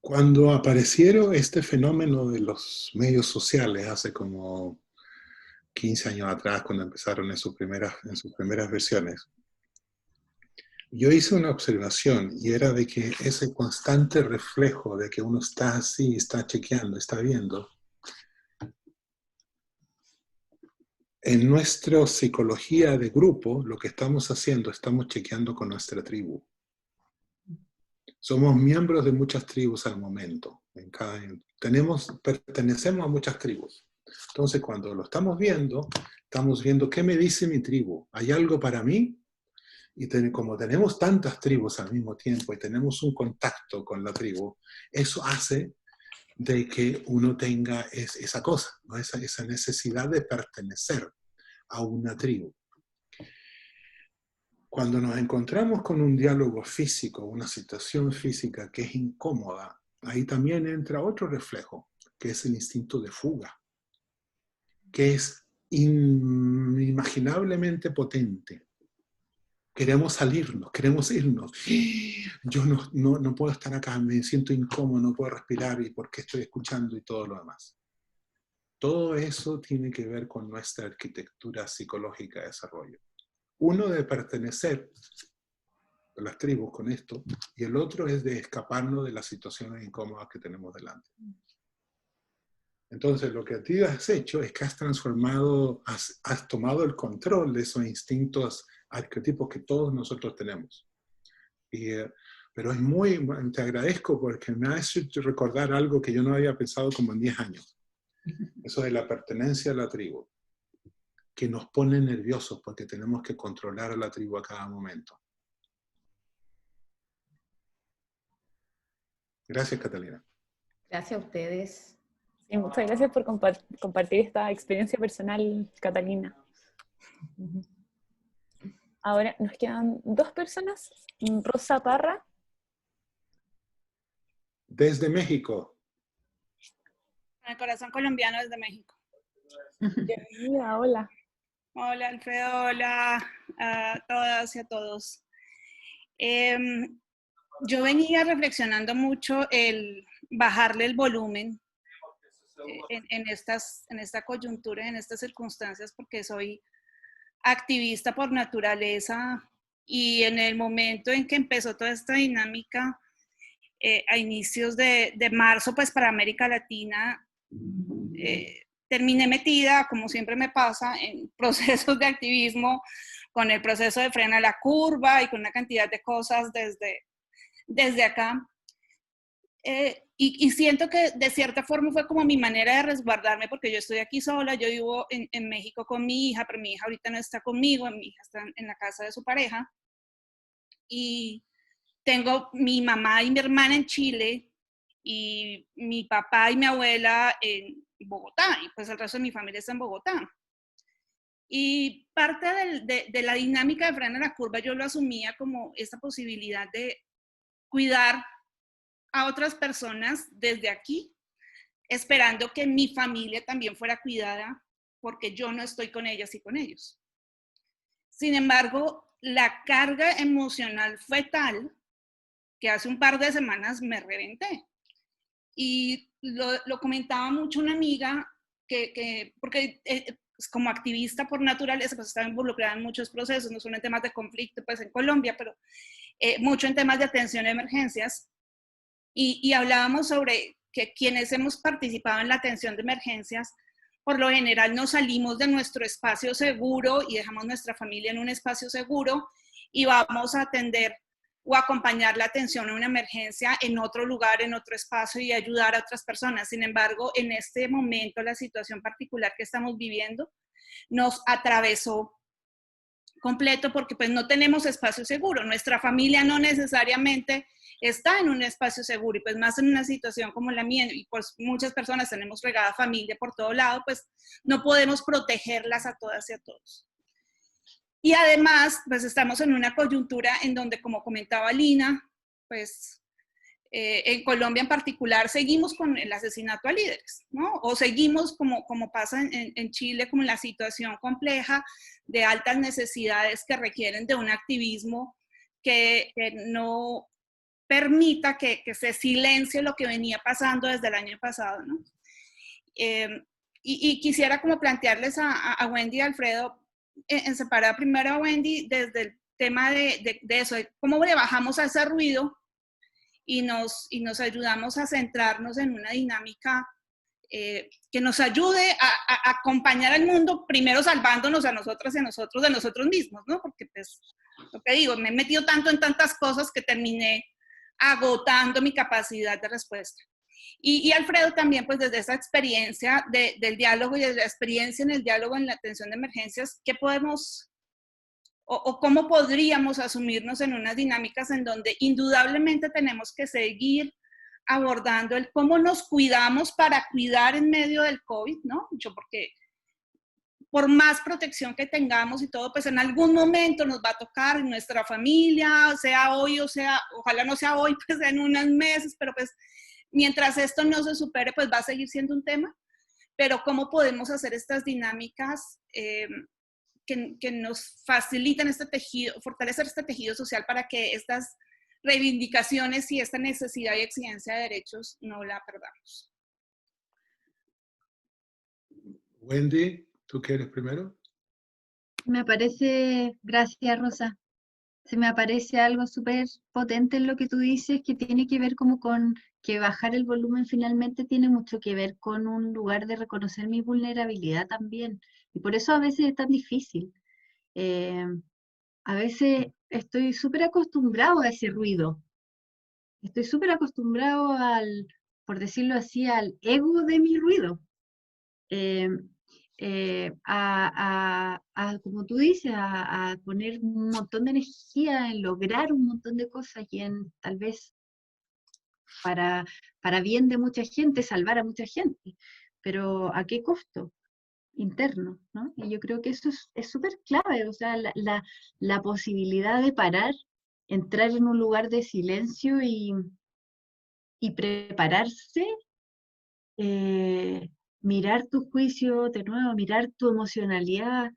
S3: Cuando aparecieron este fenómeno de los medios sociales hace como 15 años atrás, cuando empezaron en sus primeras versiones, yo hice una observación y era de que ese constante reflejo de que uno está así, está chequeando, está viendo, en nuestra psicología de grupo, lo que estamos haciendo, estamos chequeando con nuestra tribu. Somos miembros de muchas tribus al momento. Pertenecemos a muchas tribus. Entonces, cuando lo estamos viendo qué me dice mi tribu. ¿Hay algo para mí? Y como tenemos tantas tribus al mismo tiempo y tenemos un contacto con la tribu, eso hace de que uno tenga esa cosa, ¿no? esa necesidad de pertenecer a una tribu. Cuando nos encontramos con un diálogo físico, una situación física que es incómoda, ahí también entra otro reflejo, que es el instinto de fuga, que es inimaginablemente potente. Queremos salirnos, queremos irnos. Yo no puedo estar acá, me siento incómodo, no puedo respirar, y por qué estoy escuchando y todo lo demás. Todo eso tiene que ver con nuestra arquitectura psicológica de desarrollo. Uno de pertenecer a las tribus con esto, y el otro es de escaparnos de las situaciones incómodas que tenemos delante. Entonces, lo que a ti has hecho es que has transformado, has tomado el control de esos instintos arquetipos que todos nosotros tenemos. Pero te agradezco porque me has hecho recordar algo que yo no había pensado como en 10 años. Eso de la pertenencia a la tribu, que nos pone nerviosos porque tenemos que controlar a la tribu a cada momento. Gracias, Catalina.
S13: Gracias a ustedes.
S1: Sí, muchas gracias por compartir esta experiencia personal, Catalina. Ahora nos quedan 2 personas. Rosa Parra.
S3: Desde México.
S14: El corazón colombiano desde México.
S1: Bienvenida, hola.
S14: Hola, Alfredo, hola a todas y a todos. Yo venía reflexionando mucho el bajarle el volumen en esta coyuntura, en estas circunstancias, porque soy activista por naturaleza, y en el momento en que empezó toda esta dinámica, a inicios de marzo, pues para América Latina, terminé metida, como siempre me pasa, en procesos de activismo, con el proceso de Frena la Curva y con una cantidad de cosas desde acá. Y siento que de cierta forma fue como mi manera de resguardarme, porque yo estoy aquí sola, yo vivo en México con mi hija, pero mi hija ahorita no está conmigo, mi hija está en la casa de su pareja, y tengo mi mamá y mi hermana en Chile, y mi papá y mi abuela en Bogotá, y pues el resto de mi familia está en Bogotá. Y parte de la dinámica de Frena la Curva yo lo asumía como esta posibilidad de cuidar a otras personas desde aquí, esperando que mi familia también fuera cuidada, porque yo no estoy con ellas y con ellos. Sin embargo, la carga emocional fue tal que hace un par de semanas me reventé. Y lo comentaba mucho una amiga, porque como activista por naturaleza, pues estaba involucrada en muchos procesos, no solo en temas de conflicto, pues en Colombia, pero mucho en temas de atención a emergencias. Y hablábamos sobre que quienes hemos participado en la atención de emergencias, por lo general nos salimos de nuestro espacio seguro y dejamos nuestra familia en un espacio seguro y vamos a atender o acompañar la atención a una emergencia en otro lugar, en otro espacio, y ayudar a otras personas. Sin embargo, en este momento, la situación particular que estamos viviendo nos atravesó completo, porque pues no tenemos espacio seguro. Nuestra familia no necesariamente está en un espacio seguro, y pues más en una situación como la mía, y pues muchas personas tenemos regada familia por todo lado, pues no podemos protegerlas a todas y a todos. Y además, pues estamos en una coyuntura en donde, como comentaba Lina, pues en Colombia en particular seguimos con el asesinato a líderes, ¿no? O seguimos como pasa en Chile, como en la situación compleja de altas necesidades que requieren de un activismo que no permita que se silencie lo que venía pasando desde el año pasado, ¿no? Y quisiera como plantearles a Wendy y Alfredo, en separar primero a Wendy desde el tema de eso, de cómo le bajamos a ese ruido y nos ayudamos a centrarnos en una dinámica que nos ayude a acompañar al mundo, primero salvándonos a nosotras y a nosotros de nosotros mismos, ¿no? Porque pues, lo que digo, me he metido tanto en tantas cosas que terminé agotando mi capacidad de respuesta. Y Alfredo también, pues desde esa experiencia del diálogo y desde la experiencia en el diálogo en la atención de emergencias, ¿qué podemos o cómo podríamos asumirnos en unas dinámicas en donde indudablemente tenemos que seguir abordando el cómo nos cuidamos para cuidar en medio del COVID, ¿no? Porque por más protección que tengamos y todo, pues en algún momento nos va a tocar en nuestra familia, sea hoy o sea, ojalá no sea hoy, pues en unos meses, pero pues mientras esto no se supere, pues va a seguir siendo un tema. Pero ¿cómo podemos hacer estas dinámicas que nos faciliten este tejido, fortalecer este tejido social para que estas reivindicaciones y esta necesidad y exigencia de derechos no la perdamos?
S3: Wendy, ¿tú quieres primero?
S4: Me parece, gracias Rosa, se me aparece algo súper potente en lo que tú dices, que tiene que ver como con que bajar el volumen finalmente tiene mucho que ver con un lugar de reconocer mi vulnerabilidad también. Y por eso a veces es tan difícil. A veces estoy súper acostumbrado a ese ruido. Estoy súper acostumbrado al, por decirlo así, al ego de mi ruido. Como tú dices, a poner un montón de energía en lograr un montón de cosas y en tal vez para bien de mucha gente, salvar a mucha gente, pero ¿a qué costo? Interno, ¿no? Y yo creo que eso es súper clave, o sea, la posibilidad de parar, entrar en un lugar de silencio y prepararse, mirar tu juicio de nuevo, mirar tu emocionalidad,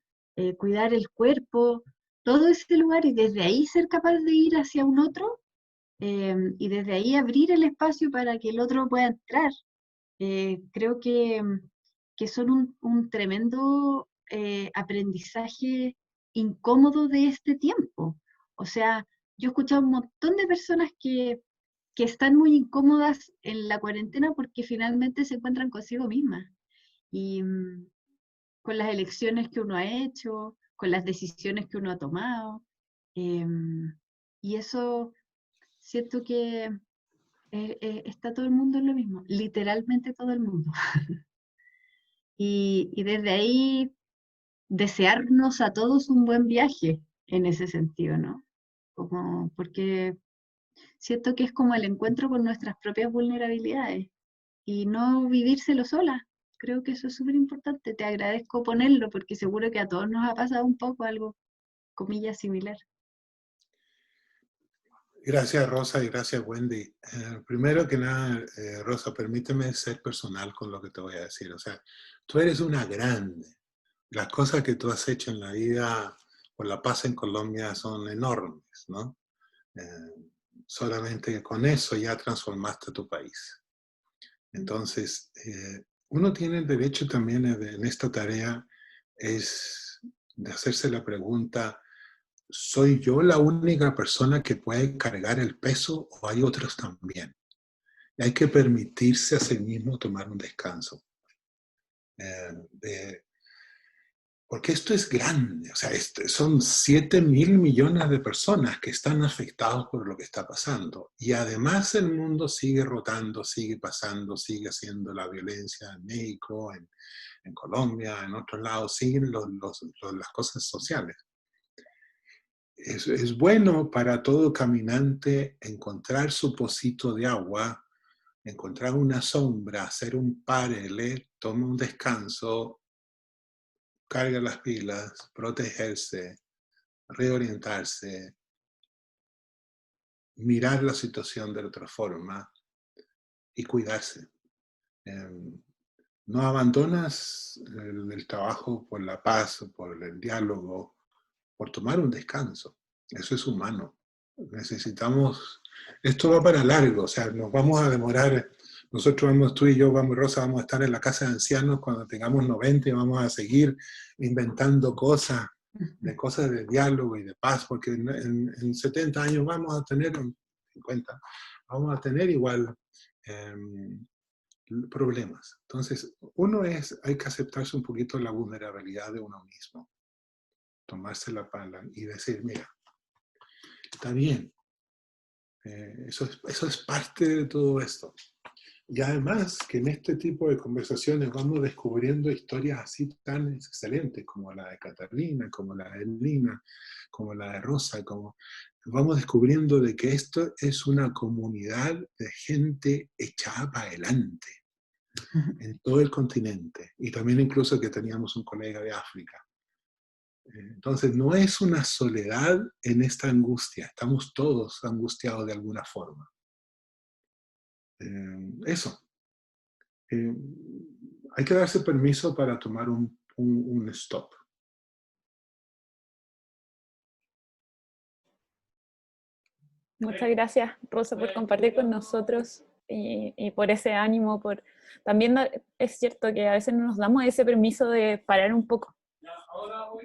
S4: cuidar el cuerpo, todo ese lugar y desde ahí ser capaz de ir hacia un otro y desde ahí abrir el espacio para que el otro pueda entrar. Creo que son un tremendo aprendizaje incómodo de este tiempo. O sea, yo he escuchado un montón de personas que están muy incómodas en la cuarentena porque finalmente se encuentran consigo mismas. Y con las elecciones que uno ha hecho, con las decisiones que uno ha tomado. Y eso siento que está todo el mundo en lo mismo, literalmente todo el mundo. Y desde ahí desearnos a todos un buen viaje en ese sentido, ¿no? Como, porque siento que es como el encuentro con nuestras propias vulnerabilidades y no vivírselo sola. Creo que eso es súper importante. Te agradezco ponerlo porque seguro que a todos nos ha pasado un poco algo, comillas, similar.
S3: Gracias, Rosa, y gracias, Wendy. Primero que nada, Rosa, permíteme ser personal con lo que te voy a decir. O sea, tú eres una grande. Las cosas que tú has hecho en la vida por la paz en Colombia son enormes, ¿no? Solamente con eso ya transformaste tu país. Entonces, uno tiene el derecho también en esta tarea es de hacerse la pregunta, ¿soy yo la única persona que puede cargar el peso o hay otros también? Y hay que permitirse a sí mismo tomar un descanso. Porque esto es grande, o sea, son 7.000 millones de personas que están afectados por lo que está pasando. Y además el mundo sigue rotando, sigue pasando, sigue haciendo la violencia en México, en Colombia, en otros lados, siguen las cosas sociales. Es bueno para todo caminante encontrar su pocito de agua, encontrar una sombra, hacer un párele, toma un descanso, carga las pilas, protegerse, reorientarse, mirar la situación de otra forma y cuidarse. No abandonas el trabajo por la paz, por el diálogo, por tomar un descanso. Eso es humano. Necesitamos, esto va para largo, o sea, nos vamos a demorar, nosotros vamos, tú y yo, vamos, Rosa, vamos a estar en la casa de ancianos cuando tengamos 90 y vamos a seguir inventando cosas de diálogo y de paz, porque en 70 años vamos a tener, 50, vamos a tener igual problemas. Entonces, hay que aceptarse un poquito la vulnerabilidad de uno mismo, tomarse la pala y decir, mira, está bien, eso es parte de todo esto. Y además que en este tipo de conversaciones vamos descubriendo historias así tan excelentes como la de Catalina, como la de Lina, como la de Rosa, como vamos descubriendo de que esto es una comunidad de gente echada para adelante. en todo el continente, y también incluso que teníamos un colega de África. Entonces, no es una soledad en esta angustia, estamos todos angustiados de alguna forma. Eso. Hay que darse permiso para tomar un stop.
S1: Muchas gracias, Rosa, por compartir con nosotros y por ese ánimo. También es cierto que a veces no nos damos ese permiso de parar un poco.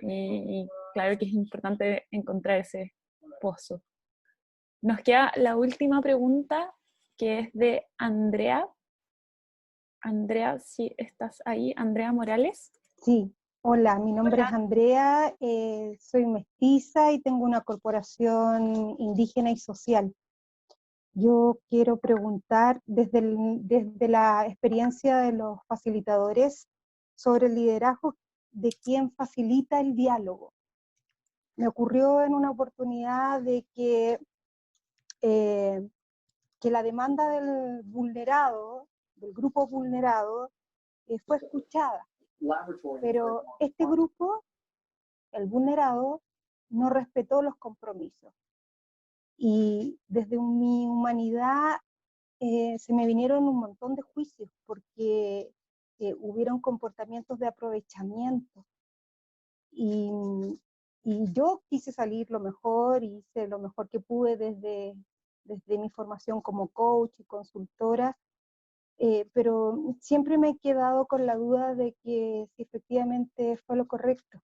S1: Y claro que es importante encontrar ese pozo. Nos queda la última pregunta, que es de Andrea. Andrea, si estás ahí, Andrea Morales.
S15: Sí, hola, mi nombre es Andrea, soy mestiza y tengo una corporación indígena y social. Yo quiero preguntar desde la experiencia de los facilitadores sobre el liderazgo de quién facilita el diálogo. Me ocurrió en una oportunidad de que la demanda del vulnerado, del grupo vulnerado, fue escuchada. Pero este grupo, el vulnerado, no respetó los compromisos. Y desde mi humanidad se me vinieron un montón de juicios porque hubieron comportamientos de aprovechamiento. Y yo quise salir lo mejor, hice lo mejor que pude desde mi formación como coach y consultora, pero siempre me he quedado con la duda de que si efectivamente fue lo correcto.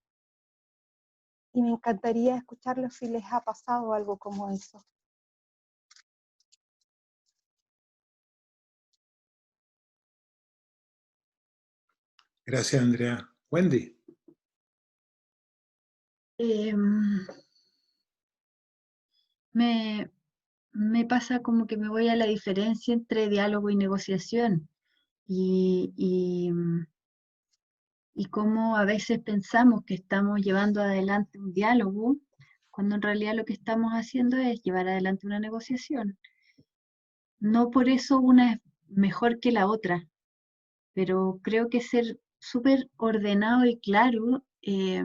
S15: Y me encantaría escucharlos si les ha pasado algo como eso.
S3: Gracias, Andrea. Wendy.
S4: Me pasa como que me voy a la diferencia entre diálogo y negociación. Y cómo a veces pensamos que estamos llevando adelante un diálogo, cuando en realidad lo que estamos haciendo es llevar adelante una negociación. No por eso una es mejor que la otra, pero creo que ser súper ordenado y claro es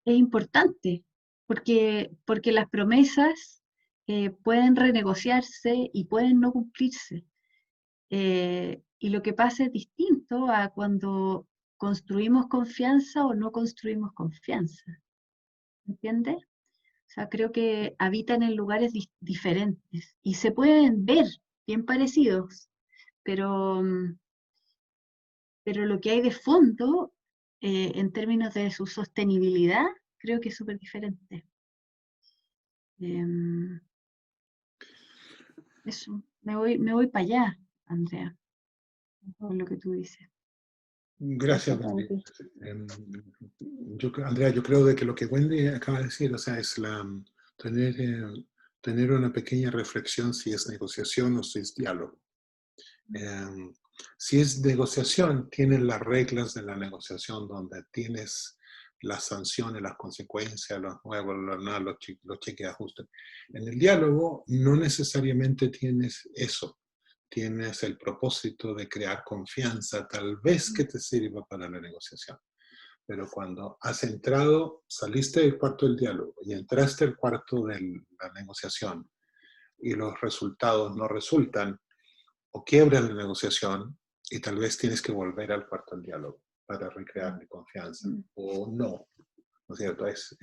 S4: importante, porque las promesas pueden renegociarse y pueden no cumplirse. Y lo que pasa es distinto a cuando construimos confianza o no construimos confianza. ¿Entiendes? O sea, creo que habitan en lugares diferentes y se pueden ver bien parecidos, pero lo que hay de fondo, en términos de su sostenibilidad, creo que es súper diferente. Eso, me voy para allá, Andrea, con lo que tú dices.
S3: Gracias, Wendy. Andrea, yo creo de que lo que Wendy acaba de decir, o sea, es tener una pequeña reflexión si es negociación o si es diálogo. Si es negociación, tienes las reglas de la negociación donde tienes las sanciones, las consecuencias, los nuevos, los cheques de ajuste. En el diálogo no necesariamente tienes eso. Tienes el propósito de crear confianza, tal vez que te sirva para la negociación. Pero cuando has entrado, saliste del cuarto del diálogo y entraste al cuarto de la negociación y los resultados no resultan o quiebran la negociación y tal vez tienes que volver al cuarto del diálogo para recrear la confianza o no. ¿No es cierto? Esa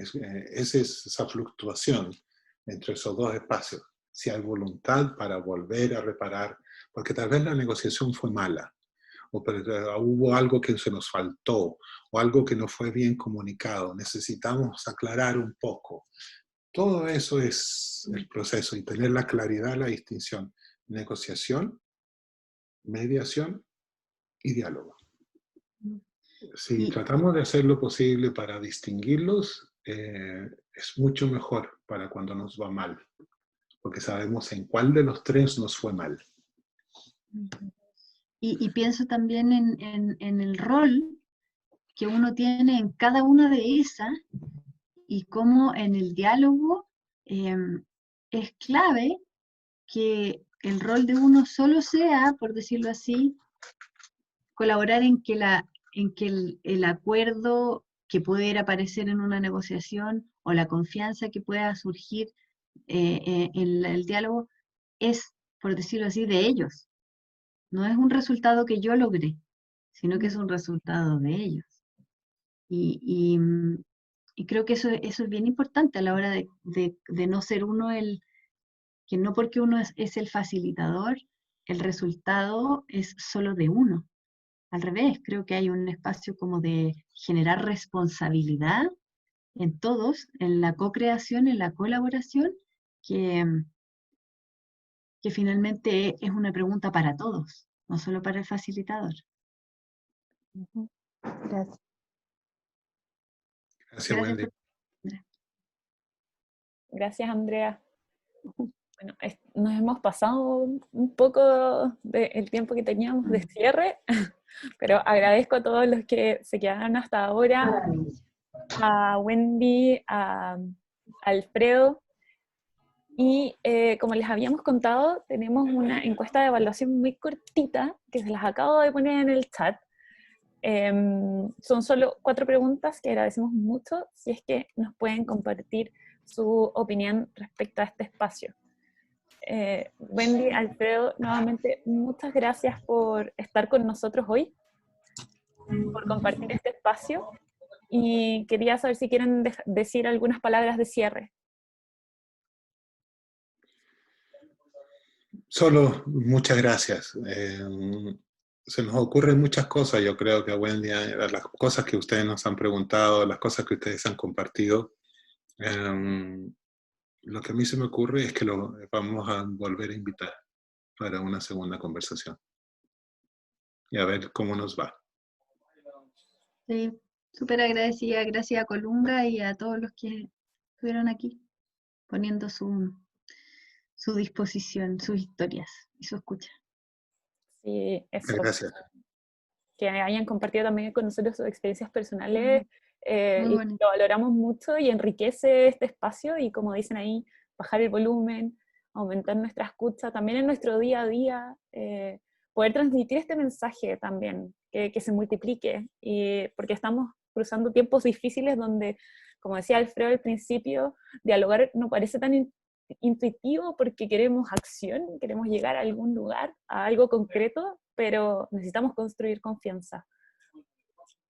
S3: es esa fluctuación entre esos dos espacios. Si hay voluntad para volver a reparar, porque tal vez la negociación fue mala, o hubo algo que se nos faltó, o algo que no fue bien comunicado, necesitamos aclarar un poco. Todo eso es el proceso y tener la claridad, la distinción. Negociación, mediación y diálogo. Si tratamos de hacer lo posible para distinguirlos, es mucho mejor para cuando nos va mal, porque sabemos en cuál de los tres nos fue mal.
S4: Y pienso también en el rol que uno tiene en cada una de esas y cómo en el diálogo es clave que el rol de uno solo sea, por decirlo así, colaborar en que el acuerdo que pudiera aparecer en una negociación o la confianza que pueda surgir en el diálogo es, por decirlo así, de ellos. No es un resultado que yo logré, sino que es un resultado de ellos. Y creo que eso es bien importante a la hora de no ser uno que no porque uno es el facilitador, el resultado es solo de uno. Al revés, creo que hay un espacio como de generar responsabilidad en todos, en la co-creación, en la colaboración, que finalmente es una pregunta para todos, no solo para el facilitador.
S15: Gracias.
S3: Gracias, Wendy.
S1: Gracias, Andrea. Bueno, nos hemos pasado un poco del tiempo que teníamos de cierre, pero agradezco a todos los que se quedaron hasta ahora, a Wendy, a Alfredo, y como les habíamos contado, tenemos una encuesta de evaluación muy cortita, que se las acabo de poner en el chat. Son solo 4 preguntas que agradecemos mucho, si es que nos pueden compartir su opinión respecto a este espacio. Wendy, Alfredo, nuevamente muchas gracias por estar con nosotros hoy, por compartir este espacio, y quería saber si quieren decir algunas palabras de cierre.
S3: Solo muchas gracias. Se nos ocurren muchas cosas, yo creo que a Wendy, las cosas que ustedes nos han preguntado, las cosas que ustedes han compartido. Lo que a mí se me ocurre es que lo vamos a volver a invitar para una segunda conversación. Y a ver cómo nos va.
S4: Sí, súper agradecida, gracias a Colunga y a todos los que estuvieron aquí, poniendo su disposición, sus historias y su escucha.
S1: Sí, eso.
S3: Gracias.
S1: Que hayan compartido también con nosotros sus experiencias personales,
S4: Muy
S1: y
S4: bonito.
S1: lo valoramos mucho y enriquece este espacio, y como dicen ahí, bajar el volumen, aumentar nuestra escucha, también en nuestro día a día, poder transmitir este mensaje también, que se multiplique, porque estamos cruzando tiempos difíciles donde, como decía Alfredo al principio, dialogar no parece tan intuitivo porque queremos acción, queremos llegar a algún lugar, a algo concreto, pero necesitamos construir confianza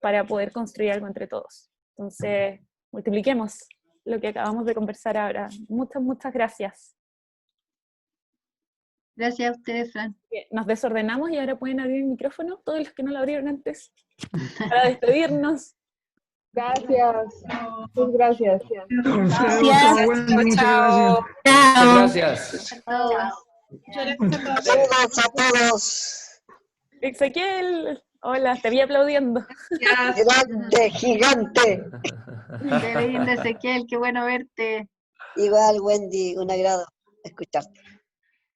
S1: para poder construir algo entre todos. Entonces, multipliquemos lo que acabamos de conversar ahora. Muchas, muchas gracias.
S4: Gracias a ustedes, Fran.
S1: Nos desordenamos y ahora pueden abrir el micrófono, todos los que no lo abrieron antes, para despedirnos.
S16: Gracias. Muchas gracias.
S6: Chao. Gracias.
S10: Saludos a todos.
S1: Ezequiel, hola, te vi aplaudiendo.
S10: Grande, gigante.
S4: Qué lindo, Ezequiel, qué bueno verte.
S10: Igual, Wendy, un agrado escucharte.